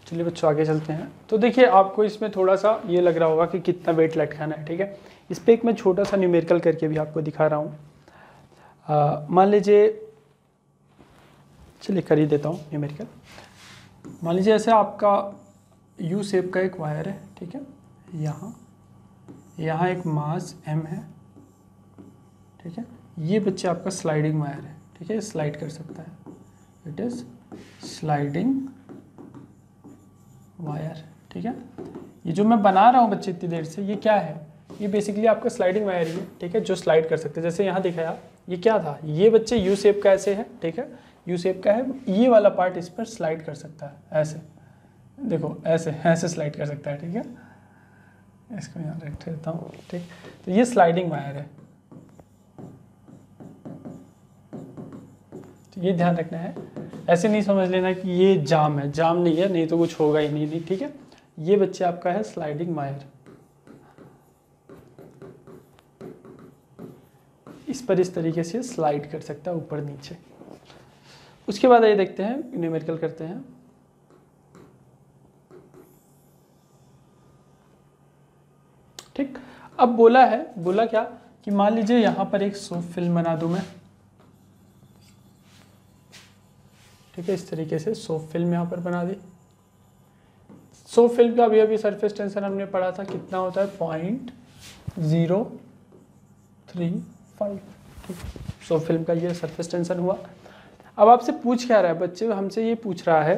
चलिए बच्चों आगे चलते हैं। तो देखिए आपको इसमें थोड़ा सा ये लग रहा होगा कि कितना वेट लटकाना है, ठीक है। इस पर एक मैं छोटा सा न्यूमेरिकल करके भी आपको दिखा रहा हूँ। मान लीजिए, चलिए कर ही देता हूँ न्यूमेरिकल। मान लीजिए ऐसे आपका यू शेप का एक वायर है, ठीक है, यहाँ एक मास M है, ठीक है। ये बच्चे आपका स्लाइडिंग वायर है, ठीक है, स्लाइड कर सकता है, इट इज स्लाइडिंग वायर, ठीक है। ये जो मैं बना रहा हूँ बच्चे इतनी देर से, ये क्या है, ये बेसिकली आपका स्लाइडिंग वायर ही है, ठीक है, जो स्लाइड कर सकते हैं। जैसे यहाँ दिखाया, ये क्या था, ये बच्चे यू शेप का ऐसे है, ठीक है, यू शेप का है, ये वाला पार्ट इस पर स्लाइड कर सकता है, ऐसे देखो, ऐसे स्लाइड कर सकता है, ठीक है। इसको यहाँ रख देता हूँ, ठीक। तो ये स्लाइडिंग वायर है, तो ये ध्यान रखना है। ऐसे नहीं समझ लेना कि ये जाम है, जाम नहीं है, नहीं तो कुछ होगा ही नहीं, ठीक है। ये बच्चे आपका है स्लाइडिंग वायर, इस पर इस तरीके से स्लाइड कर सकता है ऊपर नीचे। उसके बाद ये देखते हैं, न्यूमेरिकल करते हैं। ठीक, अब बोला क्या कि मान लीजिए यहाँ पर एक सोप फिल्म बना दूं मैं, ठीक है, इस तरीके से सोप फिल्म यहाँ पर बना दी। सोप फिल्म का अभी सरफेस टेंशन हमने पढ़ा था, कितना होता है 0.035, ठीक। सोप फिल्म का ये सरफेस टेंशन हुआ। अब आपसे पूछ क्या रहा है बच्चे, हमसे ये पूछ रहा है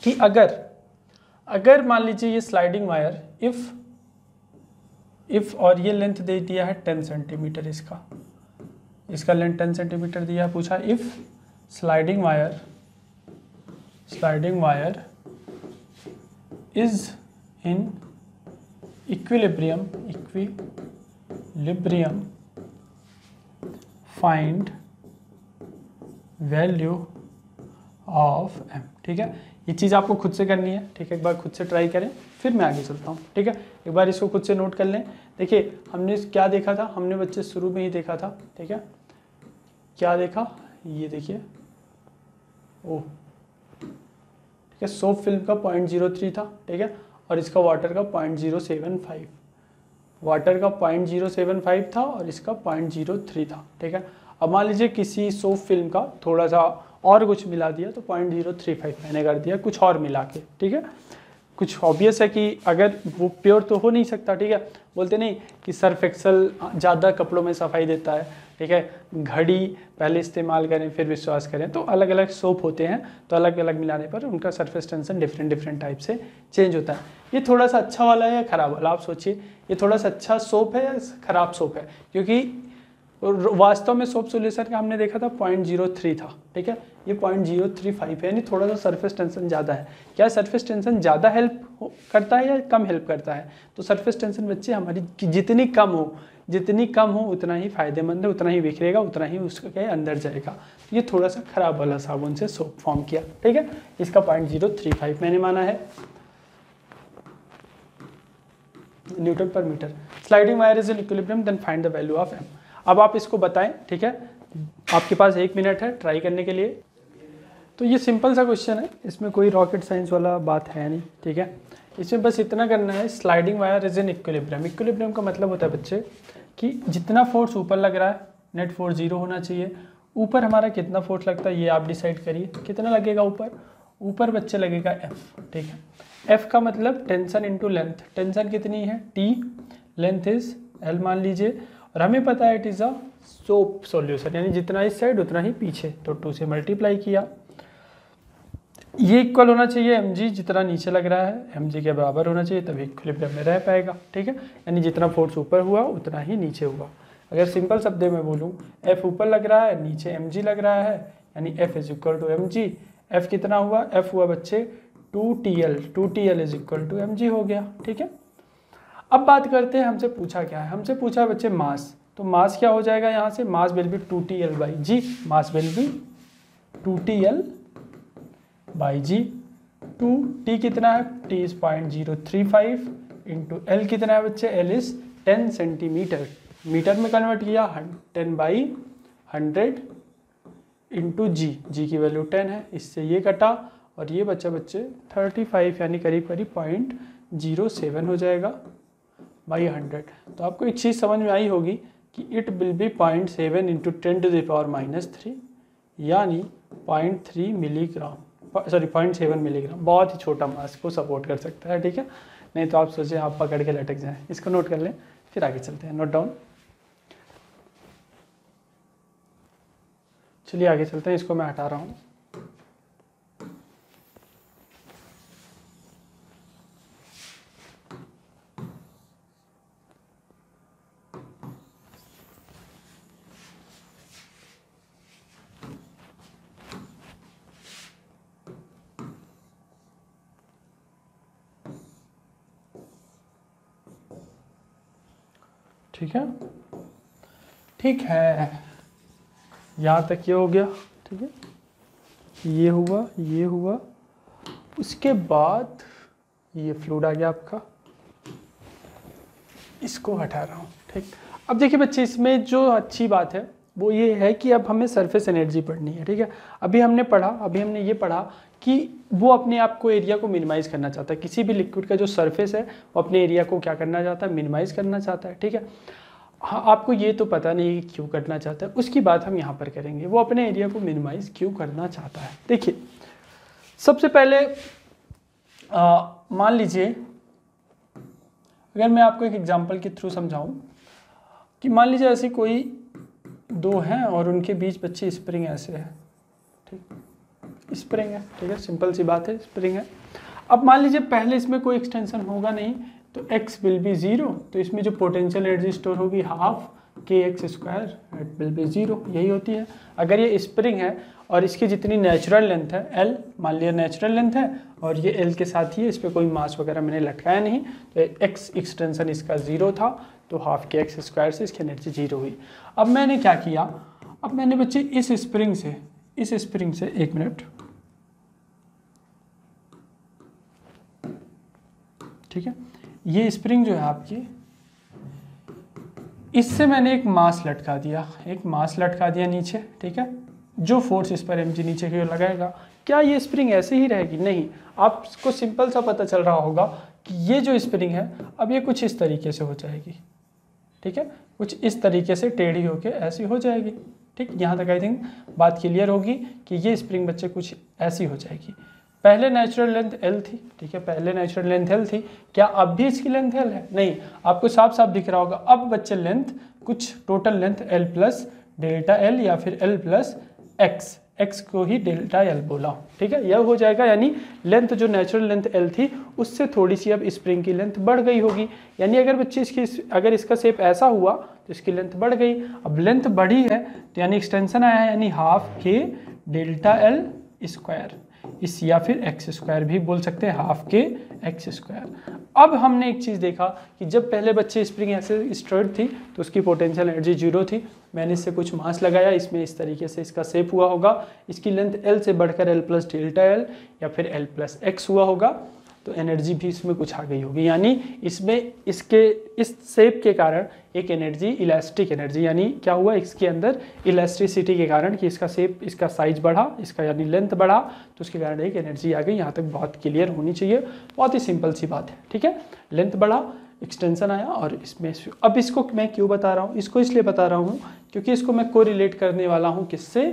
कि अगर मान लीजिए ये स्लाइडिंग वायर इफ और ये लेंथ दे दिया है 10 सेंटीमीटर, इसका लेंथ 10 सेंटीमीटर दिया है। पूछा if sliding wire is in equilibrium find value of M, ठीक है। ये चीज़ आपको खुद से करनी है, ठीक है, एक बार खुद से ट्राई करें, फिर मैं आगे चलता हूँ, ठीक है। एक बार इसको खुद से नोट कर लें। देखिए हमने क्या देखा था, हमने बच्चे शुरू में ही देखा था, ठीक है, क्या देखा, ये देखिए, ओह ठीक है, सोप फिल्म का 0.03 था, ठीक है, और इसका वाटर का 0.075, वाटर का 0.075 था और इसका 0.03 था, ठीक है। अब मान लीजिए किसी सोप फिल्म का थोड़ा सा और कुछ मिला दिया तो 0.035 मैंने कर दिया कुछ और मिला के, ठीक है। कुछ ऑब्वियस है कि अगर वो प्योर तो हो नहीं सकता, ठीक है। बोलते नहीं कि सर्फ एक्सेल ज़्यादा कपड़ों में सफाई देता है, ठीक है, घड़ी पहले इस्तेमाल करें फिर विश्वास करें। तो अलग अलग सोप होते हैं, तो अलग अलग मिलाने पर उनका सरफेस टेंशन डिफरेंट टाइप से चेंज होता है। ये थोड़ा सा अच्छा वाला है या ख़राब वाला, आप सोचिए, ये थोड़ा सा अच्छा सोप है या ख़राब सोप है, क्योंकि वास्तव में सोप सोल्यूशन का हमने देखा था 0.03 था, ठीक है, ये 0.035 है, यानी थोड़ा सा सरफेस टेंशन ज़्यादा है। क्या सरफेस टेंशन ज़्यादा हेल्प करता है या कम हेल्प करता है? तो सरफेस टेंशन बच्चे हमारी जितनी कम हो उतना ही फायदेमंद है, उतना ही बिखरेगा, उतना ही उसके अंदर जाएगा। तो ये थोड़ा सा खराब वाला साबुन से सोप फॉर्म किया, ठीक है, इसका 0.035 मैंने माना है newton per metre. Sliding wire is in equilibrium then find the value of M. अब आप इसको बताएं, ठीक है, आपके पास 1 मिनट है ट्राई करने के लिए। तो ये सिंपल सा क्वेश्चन है, इसमें कोई रॉकेट साइंस वाला बात है नहीं, ठीक है। इसमें बस इतना करना है, sliding wire is in equilibrium. Equilibrium का मतलब होता है बच्चे कि जितना फोर्स ऊपर लग रहा है नेट फोर्स 0 होना चाहिए। ऊपर हमारा कितना फोर्स लगता है ये आप डिसाइड करिए, कितना लगेगा ऊपर बच्चे लगेगा एफ, ठीक है। एफ का मतलब टेंशन इंटू लेंथ, टेंशन कितनी है टी, लेंथ इज एल मान लीजिए, और हमें पता है it is a soap solution, यानी जितना इस साइड उतना ही पीछे, तो 2 से मल्टीप्लाई किया। ये इक्वल होना चाहिए mg, जितना नीचे लग रहा है mg के बराबर होना चाहिए, तभी इक्विलिब्रियम में रह पाएगा, ठीक है। यानी जितना फोर्स ऊपर हुआ उतना ही नीचे हुआ। अगर सिंपल शब्दों में बोलूँ, f ऊपर लग रहा है नीचे mg लग रहा है, यानी f is equal to mg। f कितना हुआ? f हुआ बच्चे 2TL is equal to mg हो गया, ठीक है। अब बात करते हैं हमसे पूछा क्या है, हमसे पूछा है बच्चे मास। तो मास क्या हो जाएगा यहाँ से, mass will be 2TL/g, mass will be 2TL/g। 2t कितना है, t इज 0.035 इंटू एल कितना है बच्चे, एल इज 10 सेंटीमीटर, मीटर में कन्वर्ट किया 10/100 इंटू जी की वैल्यू 10 है, इससे ये कटा और ये बच्चा बच्चे 35 यानी करीब 0.07 हो जाएगा बाई 100। तो आपको एक चीज़ समझ में आई होगी कि इट विल बी 0.7 इंटू 10⁻³ यानी 0.3 मिलीग्राम, सॉरी 0.7 मिलीग्राम। बहुत ही छोटा मास को सपोर्ट कर सकता है, ठीक है। नहीं तो आप सोचें आप पकड़ के लटक जाएं। इसको नोट कर लें, फिर आगे चलते हैं। नोट डाउन, चलिए आगे चलते हैं। इसको मैं हटा रहा हूँ। ठीक है, यहाँ तक ये हो गया, ठीक है। ये हुआ, उसके बाद ये फ्लूइड आ गया आपका, इसको हटा रहा हूँ, ठीक। अब देखिए बच्चे, इसमें जो अच्छी बात है वो ये है कि अब हमें सरफेस एनर्जी पढ़नी है, ठीक है। अभी हमने ये पढ़ा कि वो अपने आप को एरिया को मिनिमाइज़ करना चाहता है। किसी भी लिक्विड का जो सरफेस है वो अपने एरिया को क्या करना चाहता है, मिनिमाइज़ करना चाहता है, ठीक है। हाँ, आपको ये तो पता नहीं क्यों करना चाहता है, उसकी बात हम यहाँ पर करेंगे। वो अपने एरिया को मिनिमाइज़ क्यों करना चाहता है। देखिए, सबसे पहले मान लीजिए, अगर मैं आपको एक एग्जांपल के थ्रू समझाऊं कि मान लीजिए ऐसी कोई दो हैं और उनके बीच बच्चे स्प्रिंग ऐसे है, ठीक, स्प्रिंग है, ठीक है, सिंपल सी बात है, स्प्रिंग है। अब मान लीजिए पहले इसमें कोई एक्सटेंशन होगा नहीं, तो x विल बी 0, तो इसमें जो पोटेंशियल एनर्जी स्टोर होगी half kx square it will be 0, यही होती है। अगर ये स्प्रिंग है और इसकी जितनी नेचुरल लेंथ है l, मान लिया नेचुरल लेंथ है और ये l के साथ ही है, इस पर कोई मास वगैरह मैंने लटकाया नहीं, तो x एक्सटेंशन इसका 0 था, तो हाफ kx स्क्वायर से इसकी एनर्जी 0 हुई। अब मैंने क्या किया, अब मैंने बच्चे इस स्प्रिंग से एक मिनट, ठीक है, ये स्प्रिंग जो है आपकी, इससे मैंने एक मास लटका दिया नीचे, ठीक है, जो फोर्स इस पर mg नीचे की ओर लगाएगा। क्या ये स्प्रिंग ऐसे ही रहेगी? नहीं, आपको सिंपल सा पता चल रहा होगा कि ये जो स्प्रिंग है अब ये कुछ इस तरीके से हो जाएगी, ठीक है, कुछ इस तरीके से टेढ़ी होके ऐसी हो जाएगी। ठीक, यहाँ तक आई थिंक बात क्लियर होगी कि ये स्प्रिंग बच्चे कुछ ऐसी हो जाएगी। पहले नेचुरल लेंथ L थी, ठीक है, पहले नेचुरल लेंथ L थी, क्या अब भी इसकी लेंथ L है? नहीं, आपको साफ साफ दिख रहा होगा अब बच्चे लेंथ कुछ total length L plus delta L या फिर L प्लस x को ही डेल्टा L बोला, ठीक है, यह हो जाएगा। यानी लेंथ जो नेचुरल लेंथ L थी उससे थोड़ी सी अब स्प्रिंग की लेंथ बढ़ गई होगी। यानी अगर बच्चे अगर इसका शेप ऐसा हुआ तो इसकी लेंथ बढ़ गई। अब लेंथ बढ़ी है तो यानी एक्सटेंशन आया है, यानी हाफ के डेल्टा L स्क्वायर, इस या फिर एक्स स्क्वायर भी बोल सकते हैं, हाफ के एक्स स्क्वायर। अब हमने एक चीज़ देखा कि जब पहले बच्चे स्प्रिंग ऐसे स्ट्रेट थी तो उसकी पोटेंशियल एनर्जी 0 थी। मैंने इससे कुछ मास लगाया, इसमें इस तरीके से इसका शेप हुआ होगा, इसकी लेंथ L से बढ़कर L प्लस डेल्टा L या फिर L प्लस एक्स हुआ होगा, तो एनर्जी भी इसमें कुछ आ गई होगी। यानी इसमें इसके इस शेप के कारण एक एनर्जी, इलास्टिक एनर्जी, यानी क्या हुआ इसके अंदर इलास्टिसिटी के कारण कि इसका शेप, इसका साइज बढ़ा, इसका यानी लेंथ बढ़ा, तो उसके कारण एक एनर्जी आ गई। यहाँ तक बहुत क्लियर होनी चाहिए, बहुत ही सिंपल सी बात है, ठीक है। लेंथ बढ़ा, एक्सटेंशन आया, और इसमें अब इसको मैं क्यों बता रहा हूँ, इसको इसलिए बता रहा हूँ क्योंकि इसको मैं कोरिलेट करने वाला हूँ किससे,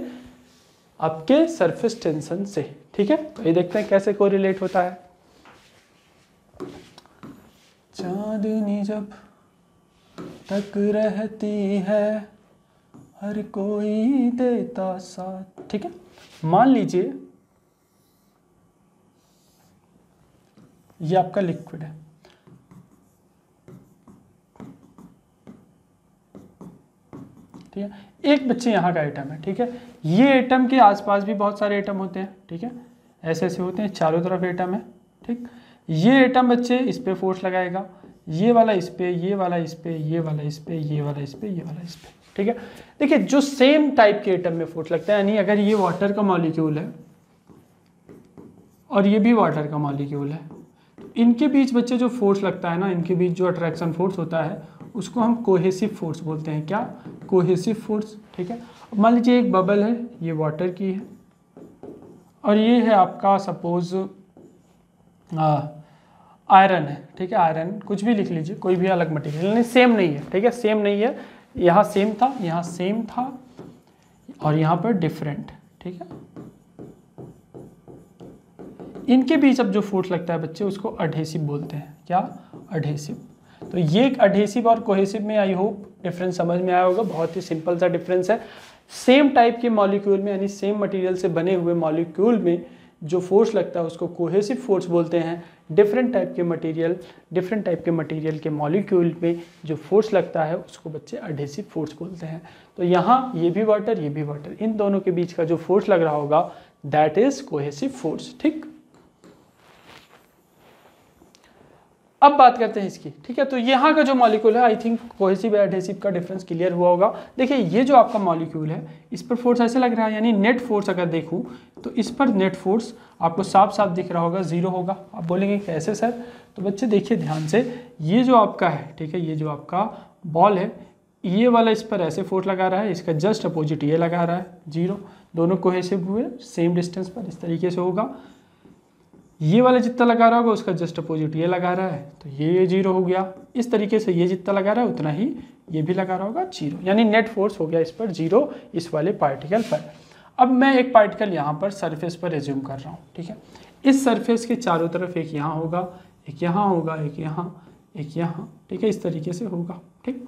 आपके सरफेस टेंशन से, ठीक है। तो ये देखते हैं कैसे कोरिलेट होता है। चांदनी जब तक रहती है हर कोई देता साथ, ठीक है। मान लीजिए ये आपका लिक्विड है, ठीक है। एक बच्चे यहाँ का एटम है, ठीक है। ये एटम के आसपास भी बहुत सारे एटम होते हैं, ठीक है, ऐसे ऐसे होते हैं, चारों तरफ एटम है, ठीक। ये एटम बच्चे इस पे फोर्स लगाएगा, ये वाला इस पे, ये वाला इस पे, ये वाला इस पे, ये वाला इस पे, ये वाला इस पे, ठीक है। देखिए जो सेम टाइप के एटम में फोर्स लगता है, यानी अगर ये वाटर का मॉलिक्यूल है और ये भी वाटर का मॉलिक्यूल है, तो इनके बीच बच्चे जो फोर्स लगता है ना, इनके बीच जो अट्रैक्शन फोर्स होता है उसको हम कोहेसिव फोर्स बोलते हैं। क्या? कोहेसिव फोर्स, ठीक है। अब मान लीजिए एक बबल है, ये वाटर की है, और ये है आपका सपोज आयरन है, ठीक है, आयरन कुछ भी लिख लीजिए, कोई भी अलग मटेरियल नहीं, सेम नहीं है, ठीक है, सेम नहीं है, यहाँ सेम था, यहाँ सेम था, और यहाँ पर डिफरेंट, ठीक है। इनके बीच अब जो फोर्स लगता है बच्चे उसको एडहेसिव बोलते हैं। क्या? एडहेसिव। तो ये एक एडहेसिव और कोहेसिव में आई होप डिफरेंस समझ में आया होगा, बहुत ही सिंपल सा डिफरेंस है। सेम टाइप के मॉलिक्यूल में, यानी सेम मटेरियल से बने हुए मॉलिक्यूल में जो फोर्स लगता है उसको कोहेसिव फोर्स बोलते हैं। डिफरेंट टाइप के मटेरियल के मॉलिक्यूल में जो फोर्स लगता है उसको बच्चे एडहेसिव फोर्स बोलते हैं। तो यहाँ ये भी वाटर, ये भी वाटर, इन दोनों के बीच का जो फोर्स लग रहा होगा दैट इज कोहेसिव फोर्स, ठीक। अब बात करते हैं इसकी, ठीक है। तो यहाँ का जो मॉलिक्यूल है, आई थिंक कोहेसिव एडहेसिव का डिफरेंस क्लियर हुआ होगा। देखिए ये जो आपका मॉलिक्यूल है इस पर फोर्स ऐसे लग रहा है, यानी नेट फोर्स अगर देखूँ तो इस पर नेट फोर्स आपको साफ साफ दिख रहा होगा, 0 होगा। आप बोलेंगे कैसे सर? तो बच्चे देखिए ध्यान से, ये जो आपका है, ठीक है, ये जो आपका बॉल है, ये वाला इस पर ऐसे फोर्स लगा रहा है, इसका जस्ट अपोजिट ये लगा रहा है 0, दोनों कोहेसिव हुए सेम डिस्टेंस पर, इस तरीके से होगा। ये वाला जितना लगा रहा होगा उसका जस्ट अपोजिट ये लगा रहा है, तो ये 0 हो गया। इस तरीके से ये जितना लगा रहा है उतना ही ये भी लगा रहा होगा 0, यानी नेट फोर्स हो गया इस पर 0, इस वाले पार्टिकल पर। अब मैं एक पार्टिकल यहाँ पर सरफेस पर एज्यूम कर रहा हूँ, ठीक है। इस सरफेस के चारों तरफ एक यहाँ होगा, एक यहाँ होगा, एक यहाँ, एक यहाँ, ठीक है, इस तरीके से होगा, ठीक।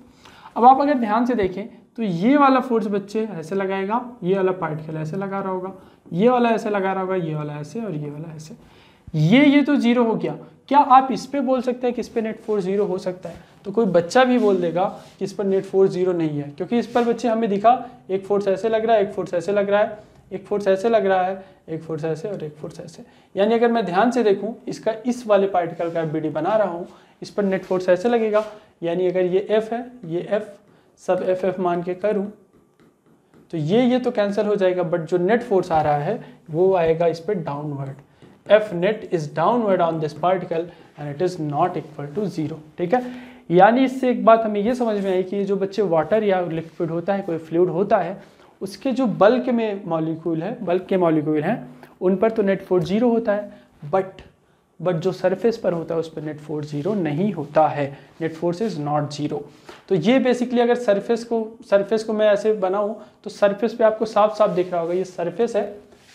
अब आप अगर ध्यान से देखें तो ये वाला फोर्स बच्चे ऐसे लगाएगा, ये वाला पार्टिकल ऐसे लगा रहा होगा, ये वाला ऐसे लगा रहा होगा, ये वाला ऐसे और ये वाला ऐसे, ये तो 0 हो गया। क्या आप इस पे बोल सकते हैं कि इस पे नेट फोर्स 0 हो सकता है? तो कोई बच्चा भी बोल देगा कि इस पर नेट फोर्स 0 नहीं है, क्योंकि इस पर बच्चे हमें दिखा एक फोर्स ऐसे लग रहा है, एक फोर्स ऐसे लग रहा है, एक फोर्स ऐसे लग रहा है, एक फोर्स ऐसे और एक फोर्स ऐसे। यानी अगर मैं ध्यान से देखूं, इसका इस वाले पार्टिकल का बीडी बना रहा हूँ, इस पर नेट फोर्स ऐसे लगेगा। यानी अगर ये F है, ये F सब FF मान के करूँ तो ये तो कैंसिल हो जाएगा, बट जो नेट फोर्स आ रहा है वो आएगा इस पर downward. F net is downward on this particle and it is not equal to 0, ठीक है। यानी इससे एक बात हमें ये समझ में आई कि जो बच्चे वाटर या लिक्विड होता है, कोई फ्लूइड होता है, उसके जो बल्क में मॉलिक्यूल है, बल्क के मॉलिक्यूल हैं, उन पर तो नेट फोर्स 0 होता है, बट जो सरफेस पर होता है उस पर नेट फोर्स 0 नहीं होता है, नेट फोर्स इज नॉट 0। तो ये बेसिकली अगर सरफेस को मैं ऐसे बनाऊं तो सरफेस पे आपको साफ साफ दिख रहा होगा, ये सरफेस है,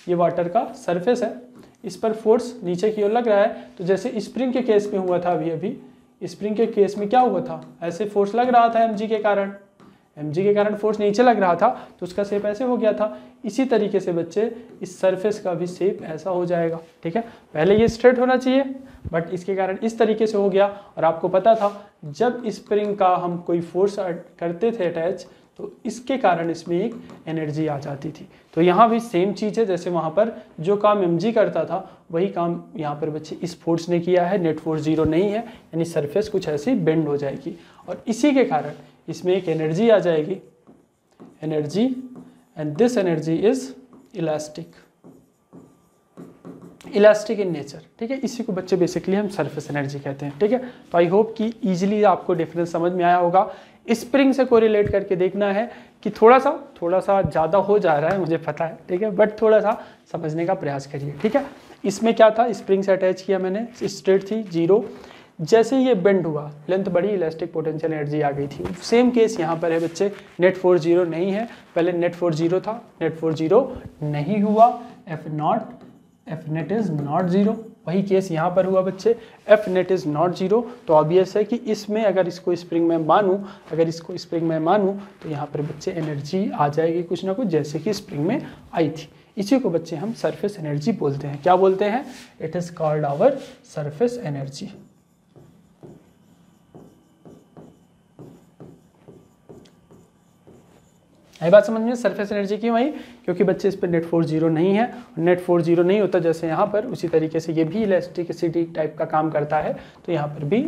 ये वाटर का सरफेस है, इस पर फोर्स नीचे की ओर लग रहा है। तो जैसे स्प्रिंग के केस में हुआ था, अभी स्प्रिंग के केस में क्या हुआ था, ऐसे फोर्स लग रहा था mg के कारण फोर्स नीचे लग रहा था, तो उसका शेप ऐसे हो गया था। इसी तरीके से बच्चे इस सरफेस का भी शेप ऐसा हो जाएगा, ठीक है। पहले ये स्ट्रेट होना चाहिए, बट इसके कारण इस तरीके से हो गया। और आपको पता था जब स्प्रिंग का हम कोई फोर्स करते थे अटैच, तो इसके कारण इसमें एक एनर्जी आ जाती थी। तो यहाँ भी सेम चीज़ है, जैसे वहाँ पर जो काम mg करता था वही काम यहाँ पर बच्चे इस फोर्स ने किया है। नेट फोर्स 0 नहीं है, यानी सरफेस कुछ ऐसी बेंड हो जाएगी और इसी के कारण इसमें एक एनर्जी आ जाएगी, energy, and this energy is elastic in nature, ठीक है। इसी को बच्चे बेसिकली हम सरफेस एनर्जी कहते हैं, ठीक है। तो आई होप कि इजीली आपको डिफरेंस समझ में आया होगा। स्प्रिंग से कोरिलेट करके देखना है कि थोड़ा सा ज़्यादा हो जा रहा है, मुझे पता है, ठीक है, बट थोड़ा सा समझने का प्रयास करिए, ठीक है। इसमें क्या था, स्प्रिंग से अटैच किया मैंने, स्ट्रेट थी 0, जैसे ये बेंड हुआ, लेंथ बढ़ी, इलास्टिक पोटेंशियल एनर्जी आ गई थी। सेम केस यहाँ पर है बच्चे, नेट फोर्स 0 नहीं है, पहले नेट फोर्स 0 था, नेट फोर्स 0 नहीं हुआ, एफ नेट इज नॉट 0। वही केस यहाँ पर हुआ बच्चे, एफ नेट इज नॉट 0। तो ऑब्वियस है कि इसमें अगर इसको स्प्रिंग में मानूं, तो यहाँ पर बच्चे एनर्जी आ जाएगी कुछ ना कुछ, जैसे कि स्प्रिंग में आई थी। इसी को बच्चे हम सरफेस एनर्जी बोलते हैं। क्या बोलते हैं? It is called our surface energy. आई बात समझ में? सरफेस एनर्जी क्यों आई? क्योंकि बच्चे इस पर नेट फोर्स 0 नहीं है, नेट फोर्स 0 नहीं होता जैसे यहाँ पर, उसी तरीके से ये भी इलास्टिसिटी टाइप का काम करता है, तो यहाँ पर भी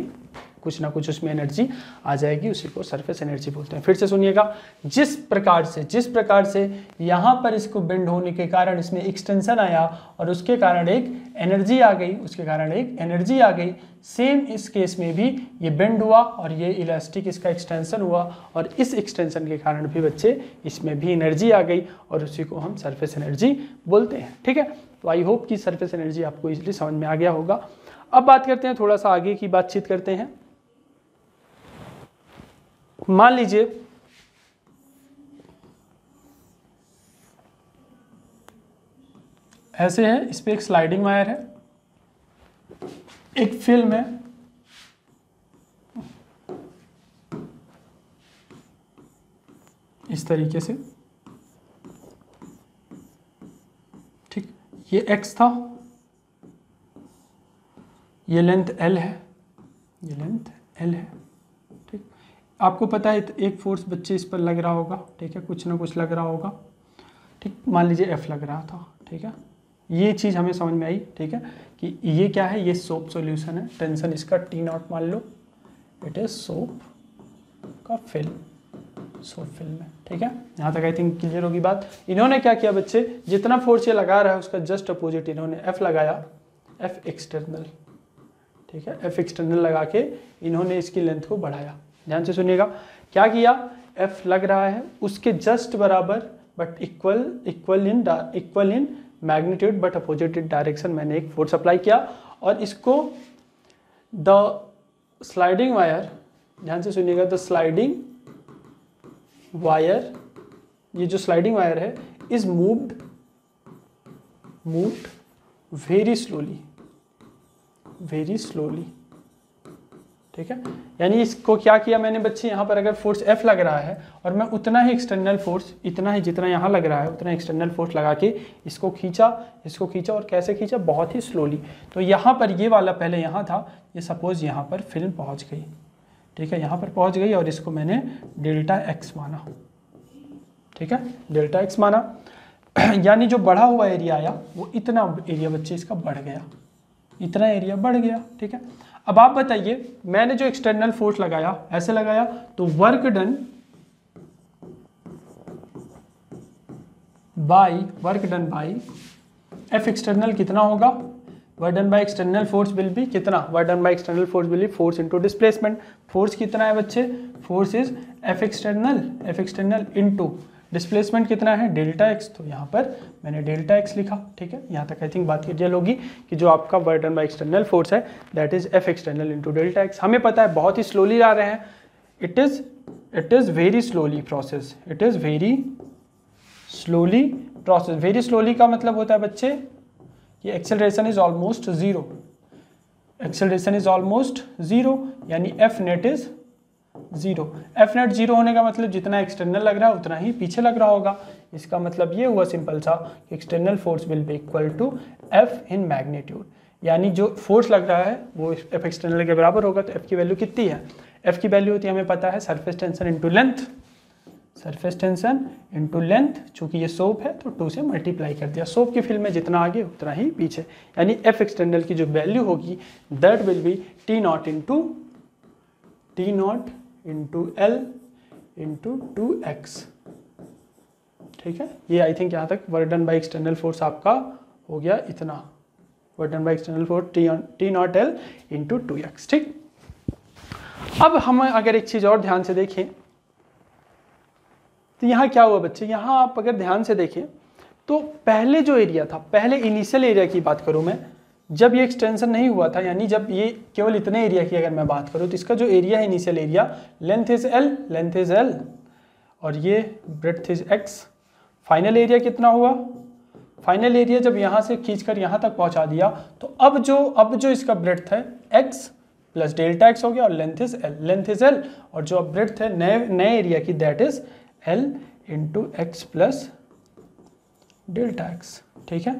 कुछ ना कुछ उसमें एनर्जी आ जाएगी, उसी को सरफेस एनर्जी बोलते हैं। फिर से सुनिएगा, जिस प्रकार से यहाँ पर इसको बेंड होने के कारण इसमें एक्सटेंशन आया और उसके कारण एक एनर्जी आ गई, सेम इस केस में भी ये बेंड हुआ और ये इलास्टिक इसका एक्सटेंशन हुआ और इस एक्सटेंशन के कारण भी बच्चे इसमें भी एनर्जी आ गई और उसी को हम सरफेस एनर्जी बोलते हैं, ठीक है। तो आई होप कि सरफेस एनर्जी आपको इजीली समझ में आ गया होगा। अब बात करते हैं, थोड़ा सा आगे की बातचीत करते हैं। मान लीजिए ऐसे है, इस पे एक स्लाइडिंग वायर है, एक फिल्म है, इस तरीके से, ठीक। ये x था, ये लेंथ L है, ठीक। आपको पता है एक फोर्स बच्चे इस पर लग रहा होगा, ठीक है, कुछ ना कुछ लग रहा होगा, ठीक। मान लीजिए F लग रहा था, ठीक है। ये चीज़ हमें समझ में आई, ठीक है, कि ये क्या है, ये सोप सॉल्यूशन है, टेंशन इसका T0 मान लो, इट इज सोप का फिल्म, सोप फिल्म है, ठीक है। यहाँ तक आई थिंक क्लियर होगी बात। इन्होंने क्या किया बच्चे, जितना फोर्स ये लगा रहा है उसका जस्ट अपोजिट इन्होंने F लगाया, F एक्सटर्नल, ठीक है, F एक्सटर्नल लगा के इन्होंने इसकी लेंथ को बढ़ाया। ध्यान से सुनिएगा, क्या किया, F लग रहा है उसके जस्ट बराबर but equal in magnitude but opposite direction, मैंने एक फोर्स अप्लाई किया और इसको द स्लाइडिंग वायर, ध्यान से सुनिएगा, द स्लाइडिंग वायर, ये जो स्लाइडिंग वायर है इज मूव्ड वेरी स्लोली, ठीक है। यानी इसको क्या किया मैंने बच्चे, यहाँ पर अगर फोर्स F लग रहा है और मैं उतना ही एक्सटर्नल फोर्स, इतना ही जितना यहाँ लग रहा है उतना एक्सटर्नल फोर्स लगा के इसको खींचा और कैसे खींचा, बहुत ही स्लोली। तो यहाँ पर ये वाला पहले यहाँ था, ये सपोज यहाँ पर फिल्म पहुँच गई, ठीक है, यहाँ पर पहुँच गई और इसको मैंने डेल्टा x माना, ठीक है, डेल्टा x माना। यानी जो बढ़ा हुआ एरिया आया वो इतना एरिया बच्चे इसका बढ़ गया, इतना एरिया बढ़ गया, ठीक है। अब आप बताइए, मैंने जो एक्सटर्नल फोर्स लगाया, ऐसे लगाया, तो work done by F external कितना होगा, work done by external force will be कितना, work done by external force will be force into displacement. Force कितना है बच्चे, force is F external into displacement कितना है डेल्टा एक्स, तो यहाँ पर मैंने डेल्टा एक्स लिखा। ठीक है, यहाँ तक आई थिंक बात क्लियर होगी कि जो आपका work done by external force है that is F external into delta X. हमें पता है बहुत ही स्लोली आ रहे हैं, it is very slowly process, it is very slowly process. Very slowly का मतलब होता है बच्चे कि acceleration is almost zero, acceleration is almost zero, यानी F net is zero. F net zero होने का मतलब जितना एक्सटर्नल लग रहा है उतना ही पीछे लग रहा होगा। इसका मतलब ये हुआ सिंपल सा कि external force will be equal to F in magnitude, यानी जो फोर्स लग रहा है वो एफ एक्सटर्नल के बराबर होगा। तो एफ की वैल्यू कितनी है, एफ की वैल्यू होती है हमें पता है surface tension into length, surface tension into length, चूंकि ये सोप है तो 2 से मल्टीप्लाई कर दिया। सोप की फील्ड में जितना आगे उतना ही पीछे, यानी एफ एक्सटर्नल की जो वैल्यू होगी that will be T naught into L into 2x। ठीक है, ये आई थिंक यहाँ तक work done by external force आपका हो गया इतना, work done by external force T naught L into 2x। ठीक, अब हम अगर एक चीज़ और ध्यान से देखें तो यहाँ क्या हुआ बच्चे, यहाँ आप अगर ध्यान से देखें तो पहले जो एरिया था, पहले इनिशियल एरिया की बात करूँ मैं, जब ये एक्सटेंशन नहीं हुआ था, यानी जब ये केवल इतने एरिया की अगर मैं बात करूँ तो इसका जो एरिया है initial area, length is L और ये breadth is x. Final area कितना हुआ, फाइनल एरिया जब यहाँ से खींचकर यहाँ तक पहुँचा दिया तो अब जो इसका ब्रेड्थ है एक्स प्लस डेल्टा एक्स हो गया और लेंथ इज एल और जो अब ब्रेड्थ है नए एरिया की that is L into x plus delta x. ठीक है,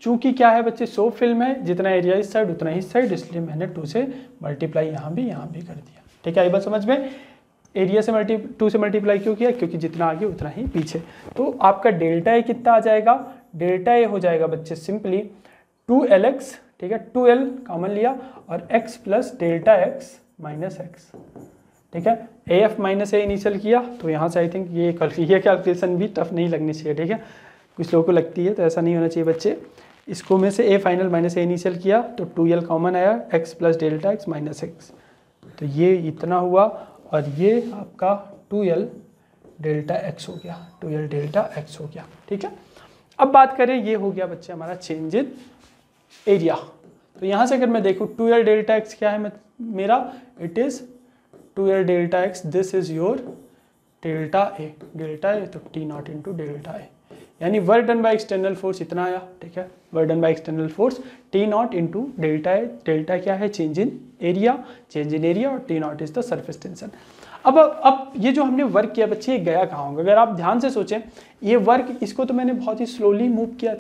चूंकि क्या है बच्चे, सोप फिल्म है, जितना एरिया इस साइड उतना ही इस साइड, इसलिए मैंने 2 से मल्टीप्लाई यहाँ भी कर दिया। ठीक है, आई बात समझ में, एरिया से 2 से मल्टीप्लाई क्यों किया, क्योंकि जितना आगे उतना ही पीछे। तो आपका डेल्टा ए कितना आ जाएगा, डेल्टा ए हो जाएगा बच्चे सिंपली 2lx। ठीक है, 2l कॉमन लिया और x plus delta x minus x. ठीक है, A F minus A initial किया तो यहाँ से आई थिंक ये कैलकुलेशन भी टफ नहीं लगनी चाहिए। ठीक है, कुछ लोगों को लगती है तो ऐसा नहीं होना चाहिए बच्चे। इसको में से ए फाइनल माइनस ए इनिशियल किया तो 2l कॉमन आया, x plus delta x minus x, तो ये इतना हुआ और ये आपका 2l डेल्टा एक्स हो गया, 2l डेल्टा एक्स हो गया। ठीक है, अब बात करें, ये हो गया बच्चे हमारा चेंज इन एरिया। तो यहाँ से अगर मैं देखूँ 2l डेल्टा एक्स क्या है मेरा, it is 2l delta X, this is your delta A, तो T naught into delta A, यानी work done by external force इतना आया। ठीक है, work done by external force T naught into delta A, delta क्या है चेंज इन एरिया और T naught is the surface tension. अब ये जो हमने वर्क किया बच्चे, ये गया कहाँ होगा, अगर आप ध्यान से सोचें, ये वर्क इसको तो मैंने बहुत ही स्लोली मूव किया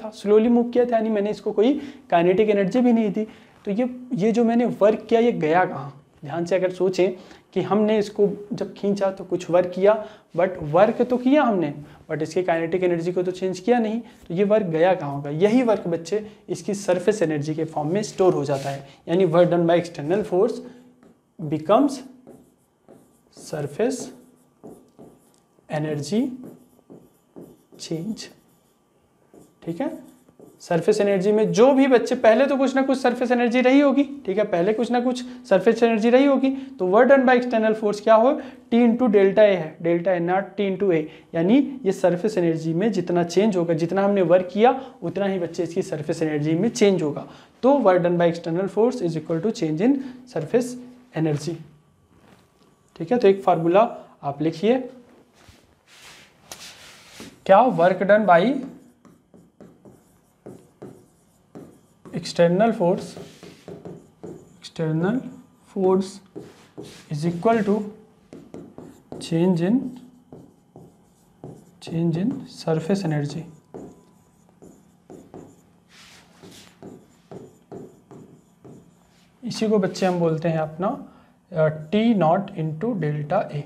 था, यानी मैंने इसको कोई काइनेटिक एनर्जी भी नहीं दी। तो ये जो मैंने वर्क किया ये गया कहाँ, ध्यान से अगर सोचें कि हमने इसको जब खींचा तो कुछ वर्क किया, बट वर्क तो किया हमने, बट इसके काइनेटिक एनर्जी को तो चेंज किया नहीं, तो ये वर्क गया कहाँ होगा, यही वर्क बच्चे इसकी सरफेस एनर्जी के फॉर्म में स्टोर हो जाता है, यानी work done by external force becomes surface energy change. ठीक है, सरफेस एनर्जी में जो भी बच्चे, पहले तो कुछ ना कुछ सरफेस एनर्जी रही होगी। ठीक है, पहले कुछ ना कुछ सरफेस एनर्जी रही होगी, तो work done by external force क्या हो, टी इंटू डेल्टा ए है, delta A naught T into A, यानी ये सरफेस एनर्जी में जितना चेंज होगा, जितना हमने वर्क किया उतना ही बच्चे इसकी सरफेस एनर्जी में चेंज होगा। तो work done by external force is equal to change in surface energy. ठीक है, तो एक फार्मूला आप लिखिए, क्या work done by external force is equal to change in surface energy. इसी को बच्चे हम बोलते हैं अपना T naught into delta A,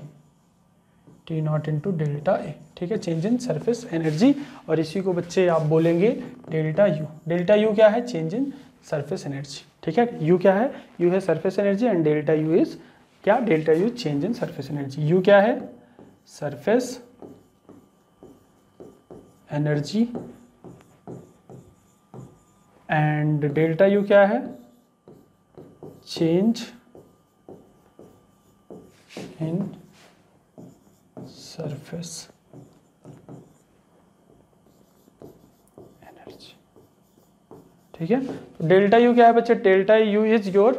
T naught into delta A. ठीक है, चेंज इन सरफेस एनर्जी, और इसी को बच्चे आप बोलेंगे डेल्टा यू। डेल्टा यू क्या है, चेंज इन सरफेस एनर्जी। ठीक है, यू क्या है, यू है surface energy and delta U is क्या, delta U change in surface energy. U क्या है, surface energy and delta U क्या है, चेंज इन सरफेस ठीक है। तो डेल्टा यू क्या है बच्चे, delta U is your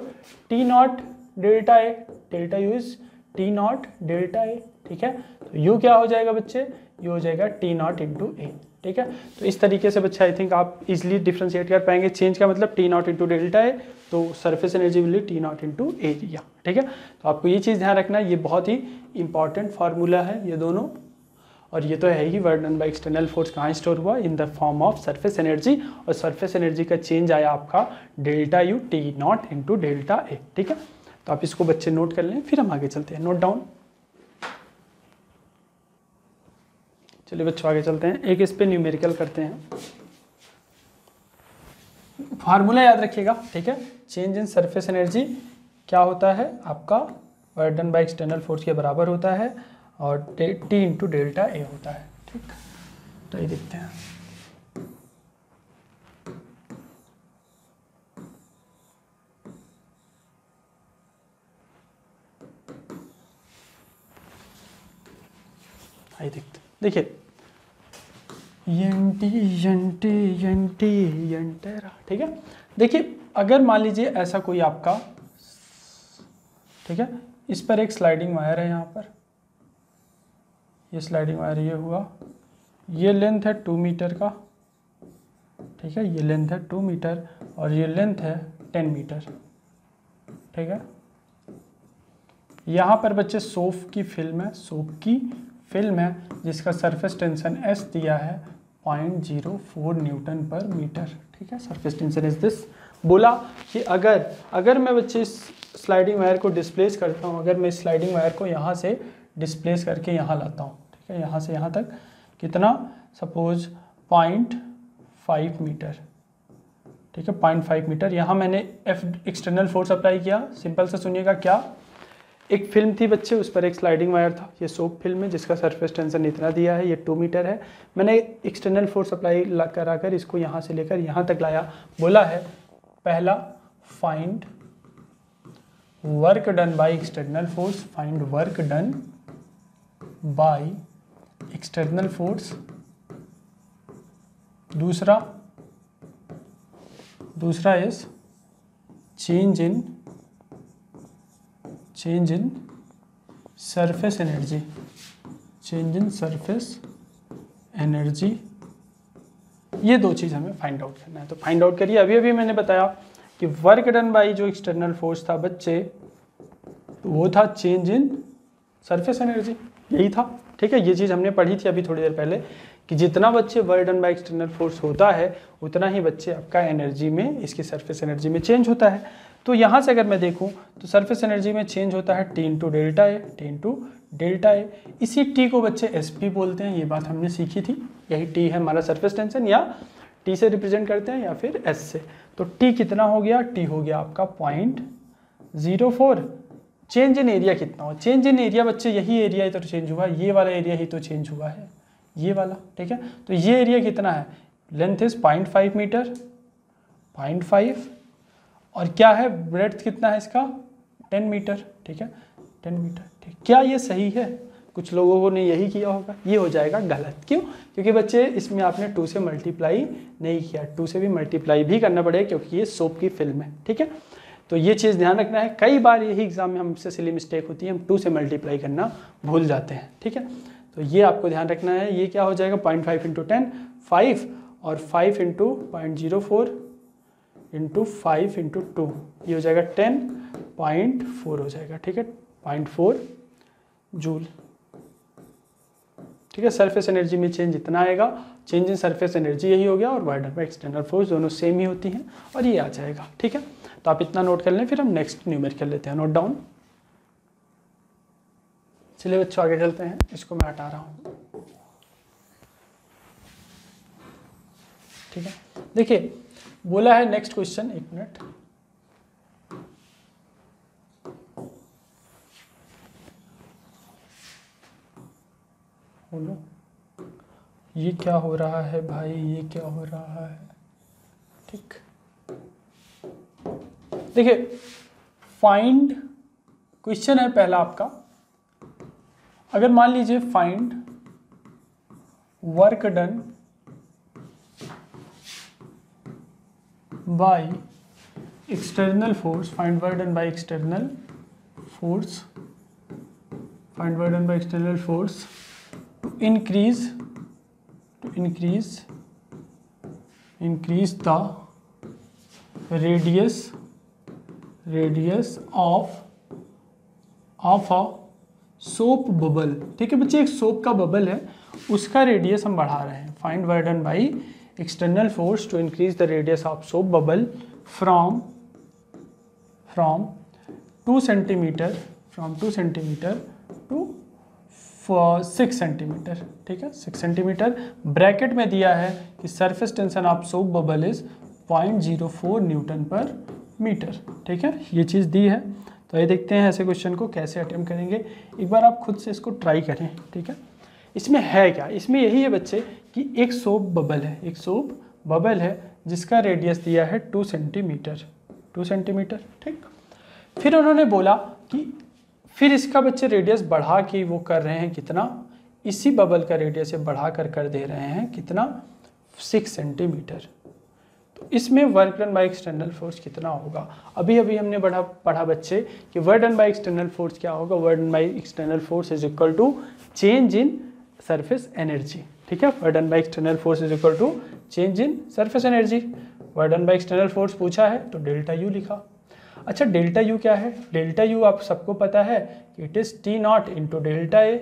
T naught delta A, delta U is T naught delta A, ठीक है। तो यू क्या हो जाएगा बच्चे, यू हो जाएगा टी नॉट इंटू ए, ठीक है। तो इस तरीके से बच्चे आई थिंक आप इजिली डिफ्रेंशिएट कर पाएंगे। चेंज का मतलब T naught into delta A, तो surface energy will be T naught into area, ठीक है। तो आपको ये चीज़ ध्यान रखना है, ये बहुत ही इंपॉर्टेंट फार्मूला है ये दोनों। और ये तो है ही, work done by external force कहाँ स्टोर हुआ, in the form of surface energy, और सरफेस एनर्जी का चेंज आया आपका delta U T naught into delta A, ठीक है। तो आप इसको बच्चे नोट कर लें, फिर हम आगे चलते हैं। Note down. चलिए बच्चों आगे चलते हैं, एक इस पे न्यूमेरिकल करते हैं। फार्मूला याद रखिएगा, ठीक है। चेंज इन सरफेस एनर्जी क्या होता है आपका, work done by external force के बराबर होता है, और टी इंटू डेल्टा ए होता है, ठीक। तो ये देखते हैं। आइए देखते हैं, देखिए यंटेरा, ठीक है। देखिए अगर मान लीजिए ऐसा कोई आपका, ठीक है, इस पर एक स्लाइडिंग वायर है, यहाँ पर ये स्लाइडिंग वायर ये हुआ, ये लेंथ है 2 मीटर का, ठीक है, ये लेंथ है 2 मीटर और ये लेंथ है 10 मीटर, ठीक है। यहाँ पर बच्चे सोप की फिल्म है, सोप की फिल्म है, जिसका सरफेस टेंशन एस दिया है 0.04 न्यूटन पर मीटर, ठीक है। Surface tension is this. बोला कि अगर मैं बच्चे इस स्लाइडिंग वायर को डिस्प्लेस करता हूँ, अगर मैं इस स्लाइडिंग वायर को यहाँ से डिस्प्लेस करके यहाँ लाता हूँ, ठीक है, यहाँ से यहाँ तक कितना, सपोज 0.5 मीटर, ठीक है, 0.5 मीटर। यहाँ मैंने एफ एक्सटर्नल फोर्स अप्लाई किया, सिंपल से सुनिएगा क्या, एक फिल्म थी बच्चे, उस पर एक स्लाइडिंग वायर था, ये सोप फिल्म है जिसका सरफेस टेंशन इतना दिया है, ये 2 मीटर है। मैंने एक्सटर्नल फोर्स अप्लाई कराकर इसको यहाँ से लेकर यहाँ तक लाया। बोला है पहला find work done by external force, find work done by external force. दूसरा is change in surface energy, change in surface energy. ये दो चीज़ हमें फाइंड आउट करना है, तो फाइंड आउट करिए। अभी अभी मैंने बताया कि वर्क डन बाई जो एक्सटर्नल फोर्स था बच्चे, वो था चेंज इन सरफेस एनर्जी, यही था, ठीक है। ये चीज़ हमने पढ़ी थी अभी थोड़ी देर पहले कि जितना बच्चे work done by external force होता है उतना ही बच्चे आपका एनर्जी में, इसकी सरफेस एनर्जी में चेंज होता है। तो यहाँ से अगर मैं देखूँ तो सरफेस एनर्जी में चेंज होता है T into delta A, T into delta ए। इसी टी को बच्चे एस पी बोलते हैं, ये बात हमने सीखी थी। यही टी है हमारा सरफेस टेंशन, या टी से रिप्रेजेंट करते हैं या फिर एस से। तो टी कितना हो गया, टी हो गया आपका 0.04। चेंज इन एरिया कितना हो, चेंज इन एरिया बच्चे यही एरिया ही तो चेंज हुआ, ये वाला एरिया ही तो चेंज हुआ है, ये वाला, ठीक है। तो ये एरिया कितना है, लेंथ इज 0.5 मीटर, 0.5, और क्या है ब्रेड्थ कितना है इसका 10 मीटर, ठीक है, 10 मीटर, ठीक। क्या ये सही है, कुछ लोगों ने यही किया होगा, ये हो जाएगा गलत। क्यों, क्योंकि बच्चे इसमें आपने 2 से मल्टीप्लाई नहीं किया, 2 से भी मल्टीप्लाई भी करना पड़ेगा क्योंकि ये सोप की फिल्म है, ठीक है। तो ये चीज़ ध्यान रखना है, कई बार यही एग्जाम में हमसे सिली मिस्टेक होती है, हम 2 से मल्टीप्लाई करना भूल जाते हैं, ठीक है। तो ये आपको ध्यान रखना है। ये क्या हो जाएगा 0.5 इंटू 10 5, और 5 इंटू 0.04 इंटू 5 इंटू 2, ये हो जाएगा 10.4 हो जाएगा, ठीक है, 0.4 जूल, ठीक है। सरफेस एनर्जी में चेंज इतना आएगा, चेंज इन सरफेस एनर्जी यही हो गया, और work done by external force दोनों सेम ही होती हैं, और ये आ जाएगा, ठीक है। तो आप इतना नोट कर लें, फिर हम नेक्स्ट न्यूमेरिकल कर लेते हैं। Note down. चलिए बच्चों आगे चलते हैं, इसको मैं हटा रहा हूँ, ठीक है। देखिए बोला है नेक्स्ट क्वेश्चन, एक मिनट, बोलो ये क्या हो रहा है भाई, ये क्या हो रहा है, ठीक। देखिए फाइंड क्वेश्चन है पहला आपका, अगर मान लीजिए find work done by external force, find y done by external force, find y done by external force to increase the radius of a soap bubble. ठीक है बच्चे, एक सोप का बबल है, उसका रेडियस हम बढ़ा रहे हैं। Find y done by external force to increase the radius of soap bubble from 2 centimeter to 6 centimetre. ठीक है, 6 सेंटीमीटर। ब्रैकेट में दिया है कि surface tension of soap bubble is 0.04 Newton per metre. ठीक है, ये चीज़ दी है। तो ये देखते हैं ऐसे क्वेश्चन को कैसे अटेम्प्ट करेंगे। एक बार आप खुद से इसको ट्राई करें। ठीक है, इसमें है क्या, इसमें यही है बच्चे कि एक सोप बबल है, एक सोप बबल है जिसका रेडियस दिया है 2 सेंटीमीटर। ठीक, फिर उन्होंने बोला कि फिर इसका बच्चे रेडियस बढ़ा के वो कर रहे हैं कितना, इसी बबल का रेडियस बढ़ा कर दे रहे हैं कितना, 6 सेंटीमीटर। तो इसमें work done by external force कितना होगा। अभी हमने पढ़ा बच्चे कि work done by external force क्या होगा। Work done by external force is equal to change in surface energy. ठीक है, work done by external force is equal to change in surface energy. Work done by external force पूछा है तो डेल्टा यू लिखा। अच्छा, डेल्टा यू क्या है, डेल्टा यू आप सबको पता है कि it is T naught into delta A,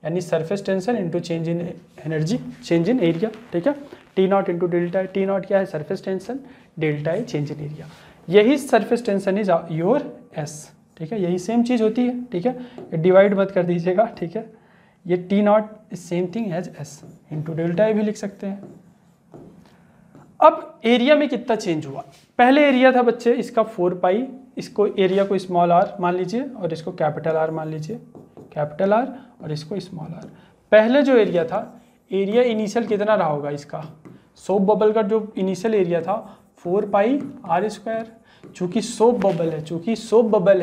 यानी surface tension into change in energy, change in area. ठीक है, T naught into delta A, T naught क्या है, surface tension, delta A change in area. यही surface tension is your S. ठीक है, यही सेम चीज़ होती है। ठीक है, ये डिवाइड मत कर दीजिएगा। ठीक है, ये T naught is same thing as S, into delta A भी लिख सकते हैं। अब एरिया में कितना चेंज हुआ, पहले एरिया था बच्चे इसका 4 पाई, इसको एरिया को स्मॉल आर मान लीजिए और इसको कैपिटल आर मान लीजिए, कैपिटल आर, और इसको स्मॉल आर। पहले जो एरिया था, एरिया इनिशियल कितना रहा होगा इसका, सोप बबल का जो इनिशियल एरिया था 4 पाई आर स्क्वायर। चूंकि सोप बबल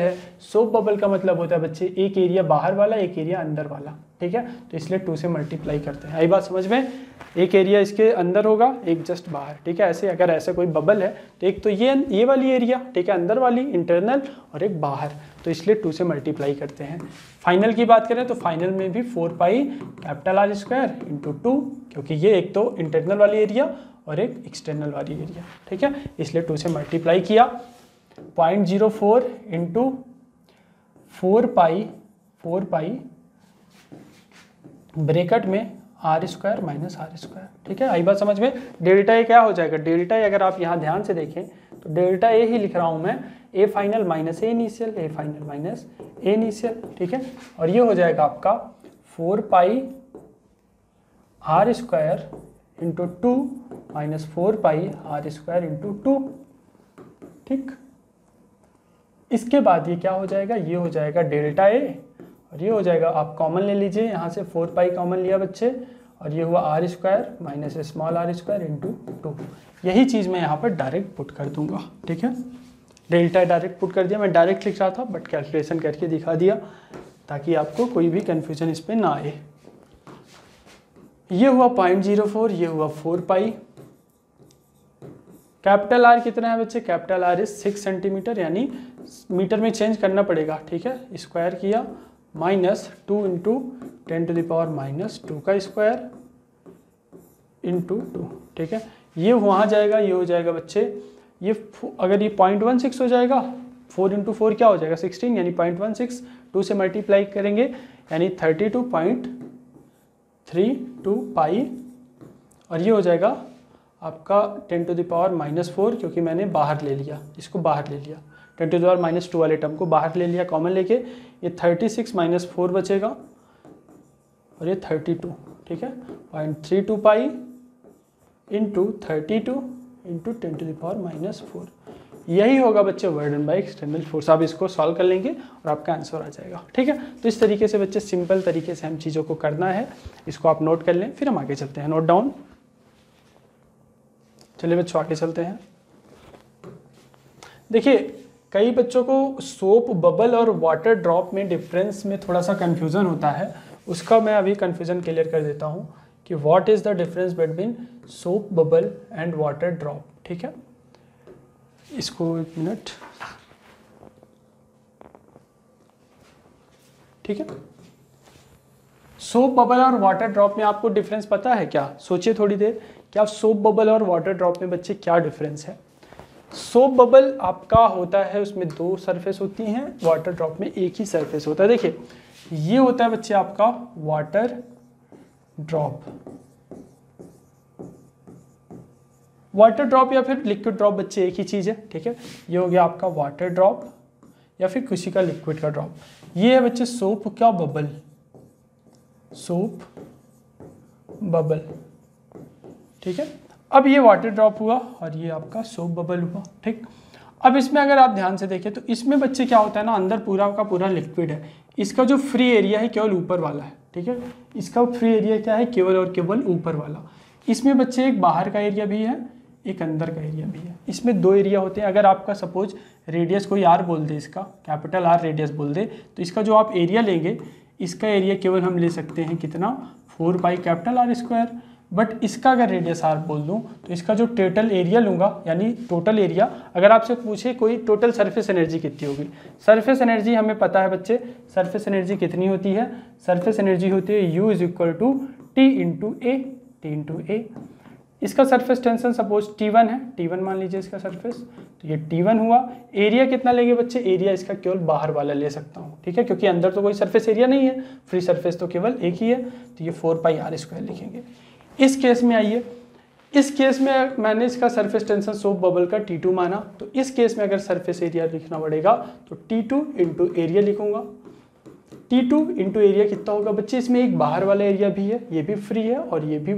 है, सोप बबल का मतलब होता है बच्चे एक एरिया बाहर वाला, एक एरिया अंदर वाला। ठीक है, तो इसलिए 2 से मल्टीप्लाई करते हैं। आई बात समझ में, एक एरिया इसके अंदर होगा, एक जस्ट बाहर। ठीक है, ऐसे अगर ऐसा कोई बबल है तो एक तो ये वाली एरिया, ठीक है, अंदर वाली इंटरनल, और एक बाहर, तो इसलिए 2 से मल्टीप्लाई करते हैं। फाइनल की बात करें तो फाइनल में भी 4 pi capital R square into 2, क्योंकि ये एक तो इंटरनल वाली एरिया और एक एक्सटर्नल वाली एरिया। ठीक है, इसलिए 2 से मल्टीप्लाई किया। 0.04 इंटू 4 पाई ब्रैकेट में R square minus R square. ठीक है, आई बात समझ में। डेल्टा ए क्या हो जाएगा, डेल्टा ए अगर आप यहाँ ध्यान से देखें तो डेल्टा ए ही लिख रहा हूँ मैं, A final minus A initial, A final minus A initial. ठीक है, और ये हो जाएगा आपका 4 pi R square into 2 minus 4 pi R square into 2। ठीक, इसके बाद ये क्या हो जाएगा, ये हो जाएगा डेल्टा ए, और ये हो जाएगा, आप कॉमन ले लीजिए, यहाँ से 4 पाई कॉमन लिया बच्चे, और ये हुआ R square minus small R square into 2। यही चीज़ मैं यहाँ पर डायरेक्ट पुट कर दूंगा। ठीक है, डेल्टा डायरेक्ट पुट कर दिया, मैं डायरेक्ट लिख रहा था बट कैलकुलेशन करके दिखा दिया ताकि आपको कोई भी कन्फ्यूजन इस पर ना आए। ये हुआ 0.04, ये हुआ 4 पाई। कैपिटल आर कितना है बच्चे, कैपिटल आर इज 6 सेंटीमीटर, यानी मीटर में चेंज करना पड़ेगा। ठीक है, स्क्वायर किया, माइनस 2 इंटू 10⁻⁻² का स्क्वायर इंटू 2। ठीक है, ये वहाँ जाएगा, ये हो जाएगा बच्चे, ये अगर ये 0.16 हो जाएगा, 4 इंटू 4 क्या हो जाएगा 16, यानी 0.16, 2 से मल्टीप्लाई करेंगे यानी 32.32 पाई, और ये हो जाएगा आपका 10⁻⁻⁴, क्योंकि मैंने बाहर ले लिया, इसको बाहर ले लिया, 10⁻⁻² वाले टर्म को बाहर ले लिया कॉमन लेके, ये 36 माइनस 4 बचेगा, और ये 32। ठीक है, 0.32 पाई इंटू 32 इंटू 10⁻⁻⁴। यही होगा बच्चे work done by external force. आप इसको सॉल्व कर लेंगे और आपका आंसर आ जाएगा। ठीक है, तो इस तरीके से बच्चे सिंपल तरीके से हम चीज़ों को करना है, इसको आप नोट कर लें, फिर हम आगे चलते हैं। नोट डाउन, चलिए बच्चों आगे चलते हैं। देखिए, कई बच्चों को सोप बबल और वाटर ड्रॉप में डिफरेंस में थोड़ा सा कन्फ्यूज़न होता है, उसका मैं अभी कन्फ्यूज़न क्लियर कर देता हूँ कि what is the difference between soap bubble and water drop. ठीक है, इसको एक मिनट, ठीक है। सोप बबल और वाटर ड्रॉप में आपको डिफरेंस पता है क्या? सोचिए थोड़ी देर, क्या सोप बबल और वाटर ड्रॉप में बच्चे क्या डिफरेंस है? सोप बबल आपका होता है उसमें 2 सरफेस होती हैं, वाटर ड्रॉप में एक ही सरफेस होता है। देखिए ये होता है बच्चे आपका वाटर ड्रॉप, वाटर ड्रॉप या फिर लिक्विड ड्रॉप बच्चे एक ही चीज़ है, ठीक है। ये हो गया आपका वाटर ड्रॉप या फिर किसी का लिक्विड का ड्रॉप। ये है बच्चे सोप क्या बबल, सोप बबल, ठीक है। अब ये वाटर ड्रॉप हुआ और ये आपका सोप बबल हुआ, ठीक। अब इसमें अगर आप ध्यान से देखें तो इसमें बच्चे क्या होता है ना, अंदर पूरा का पूरा लिक्विड है, इसका जो फ्री एरिया है केवल ऊपर वाला है, ठीक है। इसका फ्री एरिया क्या है, केवल और केवल ऊपर वाला। इसमें बच्चे एक बाहर का एरिया भी है, एक अंदर का एरिया भी है। इसमें 2 एरिया होते हैं। अगर आपका सपोज रेडियस कोई आर बोल दे, इसका कैपिटल आर रेडियस बोल दे, तो इसका जो आप एरिया लेंगे, इसका एरिया केवल हम ले सकते हैं कितना, 4 pi capital R square. But इसका अगर रेडियस आर बोल दूं तो इसका जो टोटल एरिया लूँगा, यानी टोटल एरिया, अगर आपसे पूछे कोई टोटल सरफेस एनर्जी कितनी होगी, सरफेस एनर्जी हमें पता है बच्चे, सरफेस एनर्जी कितनी होती है, सरफेस एनर्जी होती है U is equal to T into A. इसका सरफेस टेंशन सपोज T1 है, T1 मान लीजिए इसका सरफेस, तो ये T1 हुआ। एरिया कितना लेंगे बच्चे, एरिया इसका केवल बाहर वाला ले सकता हूँ, ठीक है, क्योंकि अंदर तो कोई सरफेस एरिया नहीं है, फ्री सरफेस तो केवल एक ही है, तो ये 4 पाई आर स्क्वायर लिखेंगे। इस केस में आइए, इस केस में मैंने इसका सरफेस टेंशन सोप बबल का T2 माना, तो इस केस में अगर सरफेस एरिया लिखना पड़ेगा तो T2 इंटू एरिया लिखूंगा। T2 इंटू एरिया कितना होगा बच्चे, इसमें एक बाहर वाला एरिया भी है, ये भी फ्री है और ये भी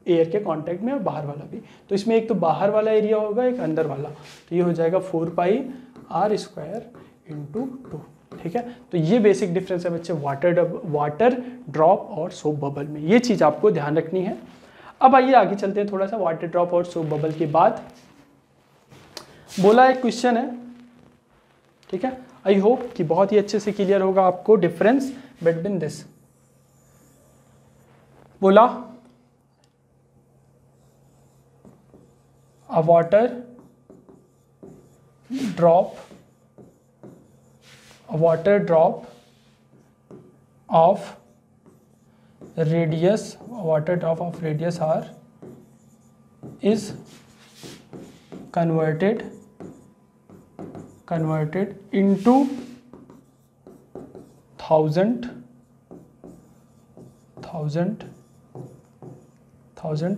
एयर के कांटेक्ट में और बाहर वाला भी, तो इसमें एक तो बाहर वाला एरिया होगा, एक अंदर वाला, तो ये हो जाएगा 4 पाई आर स्क्वायर इंटू 2, ठीक है। तो ये बेसिक डिफरेंस है बच्चे वाटर ड्रॉप और सोप बबल में, ये चीज़ आपको ध्यान रखनी है। अब आइए आगे चलते हैं थोड़ा सा। वाटर ड्रॉप और सोप बबल के बाद बोला एक क्वेश्चन है, ठीक है, आई होप कि बहुत ही अच्छे से क्लियर होगा आपको डिफरेंस बिटवीन दिस। बोला a water drop of radius r is converted into 1000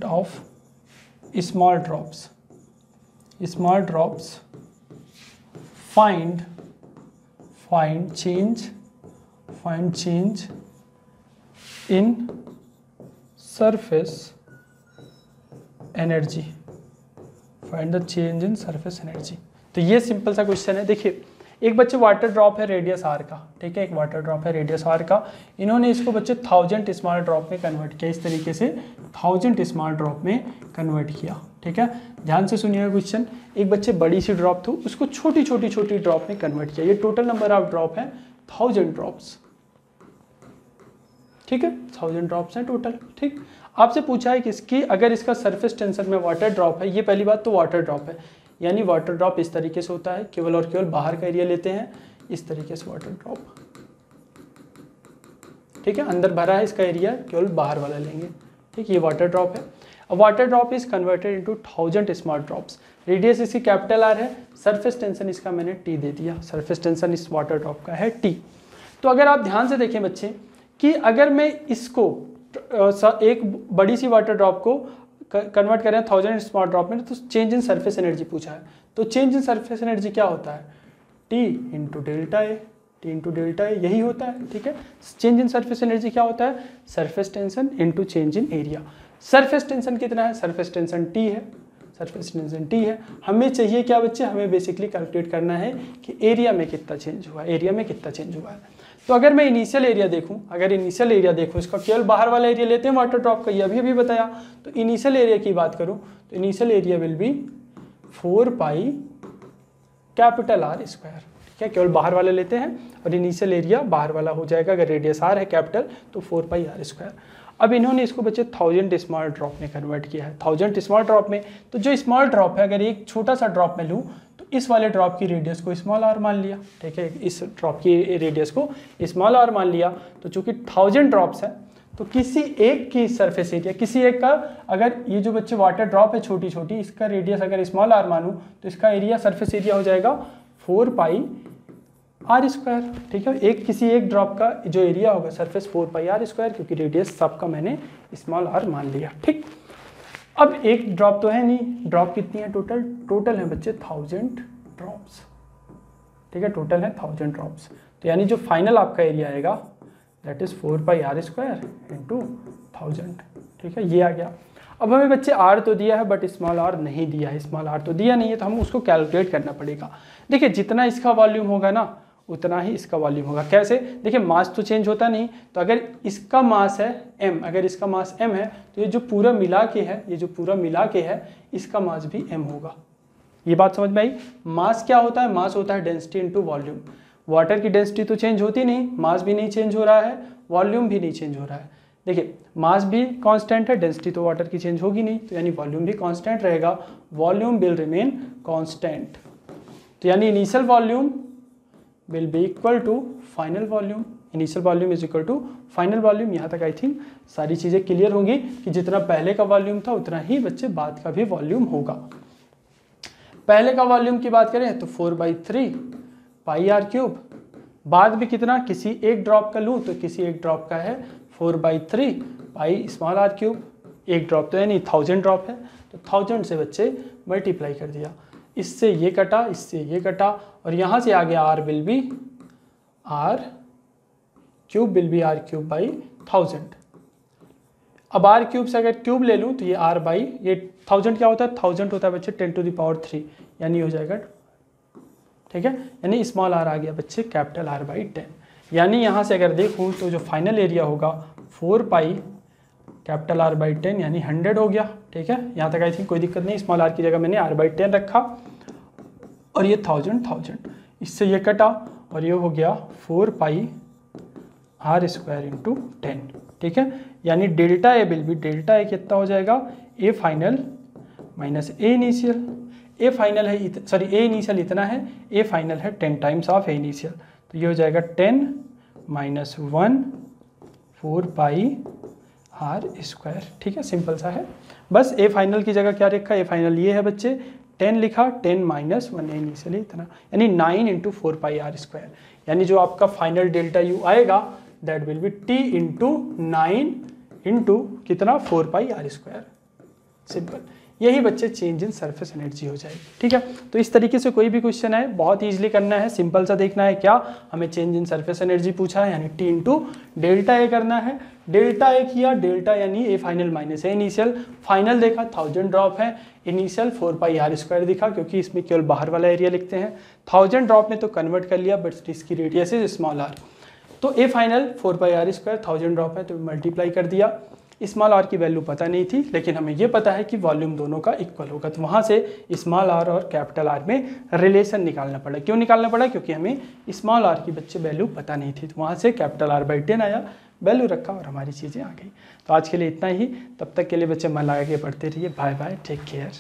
of small drops. Find change in surface energy. Find the change in surface energy. तो ये सिंपल सा क्वेश्चन है। देखिए एक बच्चे वाटर ड्रॉप है रेडियस आर का, ठीक है, एक वाटर ड्रॉप है रेडियस आर का, इन्होंने इसको बच्चे 1000 स्मॉल ड्रॉप में कन्वर्ट किया, इस तरीके से 1000 स्मॉल ड्रॉप में कन्वर्ट किया, ठीक है। ध्यान से सुनिएगा क्वेश्चन। एक बच्चे बड़ी सी ड्रॉप थी, उसको छोटी ड्रॉप में कन्वर्ट किया। ये टोटल नंबर ऑफ ड्रॉप है 1000 ड्रॉप्स, ठीक है, 1000 ड्रॉप्स हैं टोटल, ठीक। आपसे पूछा है कि इसकी अगर इसका सरफेस टेंशन में वाटर ड्रॉप है, ये पहली बात तो वाटर ड्रॉप है, यानी वाटर ड्रॉप इस तरीके से होता है, केवल और केवल बाहर का एरिया लेते हैं, इस तरीके से वाटर ड्रॉप, ठीक है, अंदर भरा है, इसका एरिया केवल बाहर वाला लेंगे, ठीक, ये वाटर ड्रॉप है। अब water drop is converted into 1000 small drops. Radius इसकी कैपिटल आर है, सरफेस टेंशन इसका मैंने टी दे दिया, सरफेस टेंशन इस वाटर ड्रॉप का है टी। तो अगर आप ध्यान से देखें बच्चे कि अगर मैं इसको एक बड़ी सी वाटर ड्रॉप को कन्वर्ट करें 1000 स्मॉल ड्रॉप में, तो चेंज इन सरफेस एनर्जी पूछा है, तो चेंज इन सरफेस एनर्जी क्या होता है, टी इंटू डेल्टा ए, यही होता है, ठीक है। चेंज इन सरफेस एनर्जी क्या होता है, surface tension into change in area. Surface tension कितना है, सरफेस टेंशन टी है, हमें चाहिए क्या बच्चे, हमें बेसिकली कैलकुलेट करना है कि एरिया में कितना चेंज हुआ है, तो अगर मैं इनिशियल एरिया देखूं, इसका केवल बाहर वाला एरिया लेते हैं वाटर ड्रॉप का, ये अभी बताया, तो इनिशियल एरिया की बात करूं तो initial area will be 4 pi capital R square, ठीक है, केवल बाहर वाला लेते हैं और इनिशियल एरिया बाहर वाला हो जाएगा, अगर रेडियस आर है कैपिटल तो 4 पाई आर स्क्वायर। अब इन्होंने इसको बच्चे 1000 स्मॉल ड्रॉप में कन्वर्ट किया है, 1000 स्मॉल ड्रॉप में। तो जो स्मॉल ड्रॉप है, अगर एक छोटा सा ड्रॉप में लूँ तो इस वाले ड्रॉप की रेडियस को स्मॉल आर मान लिया, ठीक है, इस ड्रॉप की रेडियस को स्मॉल आर मान लिया। तो चूंकि 1000 ड्रॉप्स है तो किसी एक की सरफेस एरिया, किसी एक का, अगर ये जो बच्चे वाटर ड्रॉप है छोटी छोटी, इसका रेडियस अगर स्मॉल आर मानूँ तो इसका एरिया, सरफेस एरिया हो जाएगा 4 पाई आर स्क्वायर, ठीक है। एक किसी एक ड्रॉप का जो एरिया होगा सरफेस 4 पाई आर स्क्वायर, क्योंकि रेडियस सबका मैंने स्मॉल आर मान लिया, ठीक। अब एक ड्रॉप तो है नहीं, ड्रॉप कितनी है टोटल? टोटल है बच्चे 1000 ड्रॉप्स, ठीक है, टोटल है 1000 ड्रॉप्स। तो यानी जो फाइनल आपका एरिया आएगा that is 4 pi R square into 1000, ठीक है, ये आ गया। अब हमें बच्चे आर तो दिया है बट स्मॉल आर नहीं दिया है, स्मॉल आर तो दिया नहीं है, तो हम उसको कैलकुलेट करना पड़ेगा। देखिए जितना इसका वॉल्यूम होगा ना उतना ही इसका वॉल्यूम होगा। कैसे? देखिए मास तो चेंज होता नहीं, तो अगर इसका मास है m, अगर इसका मास m है तो ये जो पूरा मिला के है, ये जो पूरा मिला के है, इसका मास भी m होगा। ये बात समझ में आई? मास क्या होता है? मास होता है डेंसिटी इनटू वॉल्यूम। वाटर की डेंसिटी तो चेंज होती नहीं, मास भी नहीं चेंज हो रहा है, वॉल्यूम भी नहीं चेंज हो रहा है। देखिए मास भी कांस्टेंट है, डेंसिटी तो वाटर की चेंज होगी नहीं, तो यानी वॉल्यूम भी कांस्टेंट रहेगा, वॉल्यूम विल रिमेन कांस्टेंट। तो यानी initial volume will be equal to final volume, initial volume is equal to final volume। यहाँ तक आई थिंक सारी चीज़ें क्लियर होंगी कि जितना पहले का वॉल्यूम था उतना ही बच्चे बाद का भी वॉल्यूम होगा। पहले का वॉल्यूम की बात करें तो 4/3 पाई आर क्यूब, बाद भी कितना, किसी एक ड्रॉप का लूँ तो किसी एक ड्रॉप का है 4/3 पाई स्मॉल आर क्यूब। एक ड्रॉप तो है नहीं, 1000 ड्रॉप है, तो 1000 से बच्चे मल्टीप्लाई कर दिया, इससे ये कटा, इससे ये कटा, और यहाँ से आ गया R will be R cube will be R cube by 1000। अब आर क्यूब से अगर क्यूब ले लूँ तो ये आर बाई, ये 1000 क्या होता है? 1000 होता है बच्चे 10⁻3, यानी हो जाएगा, ठीक है, यानी स्मॉल आर आ गया बच्चे कैपिटल आर बाई 10। यानी यहाँ से अगर देखूँ तो जो फाइनल एरिया होगा 4 पाई कैपिटल आर बाई 10 यानी 100 हो गया, ठीक है। यहाँ तक आई थिंक कोई दिक्कत नहीं, स्मॉल आर की जगह मैंने आर बाई 10 रखा, और ये 1000, इससे ये कटा और ये हो गया 4 पाई आर स्क्वायर इंटू 10, ठीक है। यानी delta A will be, delta A कितना हो जाएगा? A final minus A initial. A final है, सॉरी ए इनिशियल इतना है, ए फाइनल है 10 टाइम्स ऑफ ए इनिशियल, तो ये हो जाएगा 10 माइनस 1 4 पाई आर स्क्वायर, ठीक है, सिंपल सा है। बस ए फाइनल की जगह क्या रखा? ए फाइनल ये है बच्चे 10 लिखा, 10 माइनस 1 इनिशियली इतना, यानी 9 इंटू 4 पाई आर स्क्वायर। यानी जो आपका फाइनल डेल्टा यू आएगा that will be T into 9 into कितना? 4 पाई आर स्क्वायर। सिंपल, यही बच्चे चेंज इन सरफेस एनर्जी हो जाएगी, ठीक है। तो इस तरीके से कोई भी क्वेश्चन है बहुत ईजिली करना है, सिंपल सा देखना है क्या हमें चेंज इन सरफेस एनर्जी पूछा है, यानी टी इंटू डेल्टा ए करना है। डेल्टा ए किया, डेल्टा यानी ए final minus A initial, final देखा 1000 ड्रॉप है, इनिशियल 4 पाई आर स्क्वायर दिखा क्योंकि इसमें केवल बाहर वाला एरिया लिखते हैं। 1000 ड्रॉप में तो कन्वर्ट कर लिया बट इसकी रेडियस इज स्मॉल आर, तो a final 4 pi R square, 1000 drop है तो मल्टीप्लाई कर दिया। स्मॉल आर की वैल्यू पता नहीं थी, लेकिन हमें ये पता है कि वॉल्यूम दोनों का इक्वल होगा, तो वहाँ से स्मॉल आर और कैपिटल आर में रिलेशन निकालना पड़ा। क्यों निकालना पड़ा? क्योंकि हमें स्मॉल आर की बच्चे वैल्यू पता नहीं थी, तो वहाँ से कैपिटल आर बाई 10 आया, वैल्यू रखा और हमारी चीज़ें आ गई। तो आज के लिए इतना ही, तब तक के लिए बच्चे मन लगा के पढ़ते रहिए। Bye bye, take care.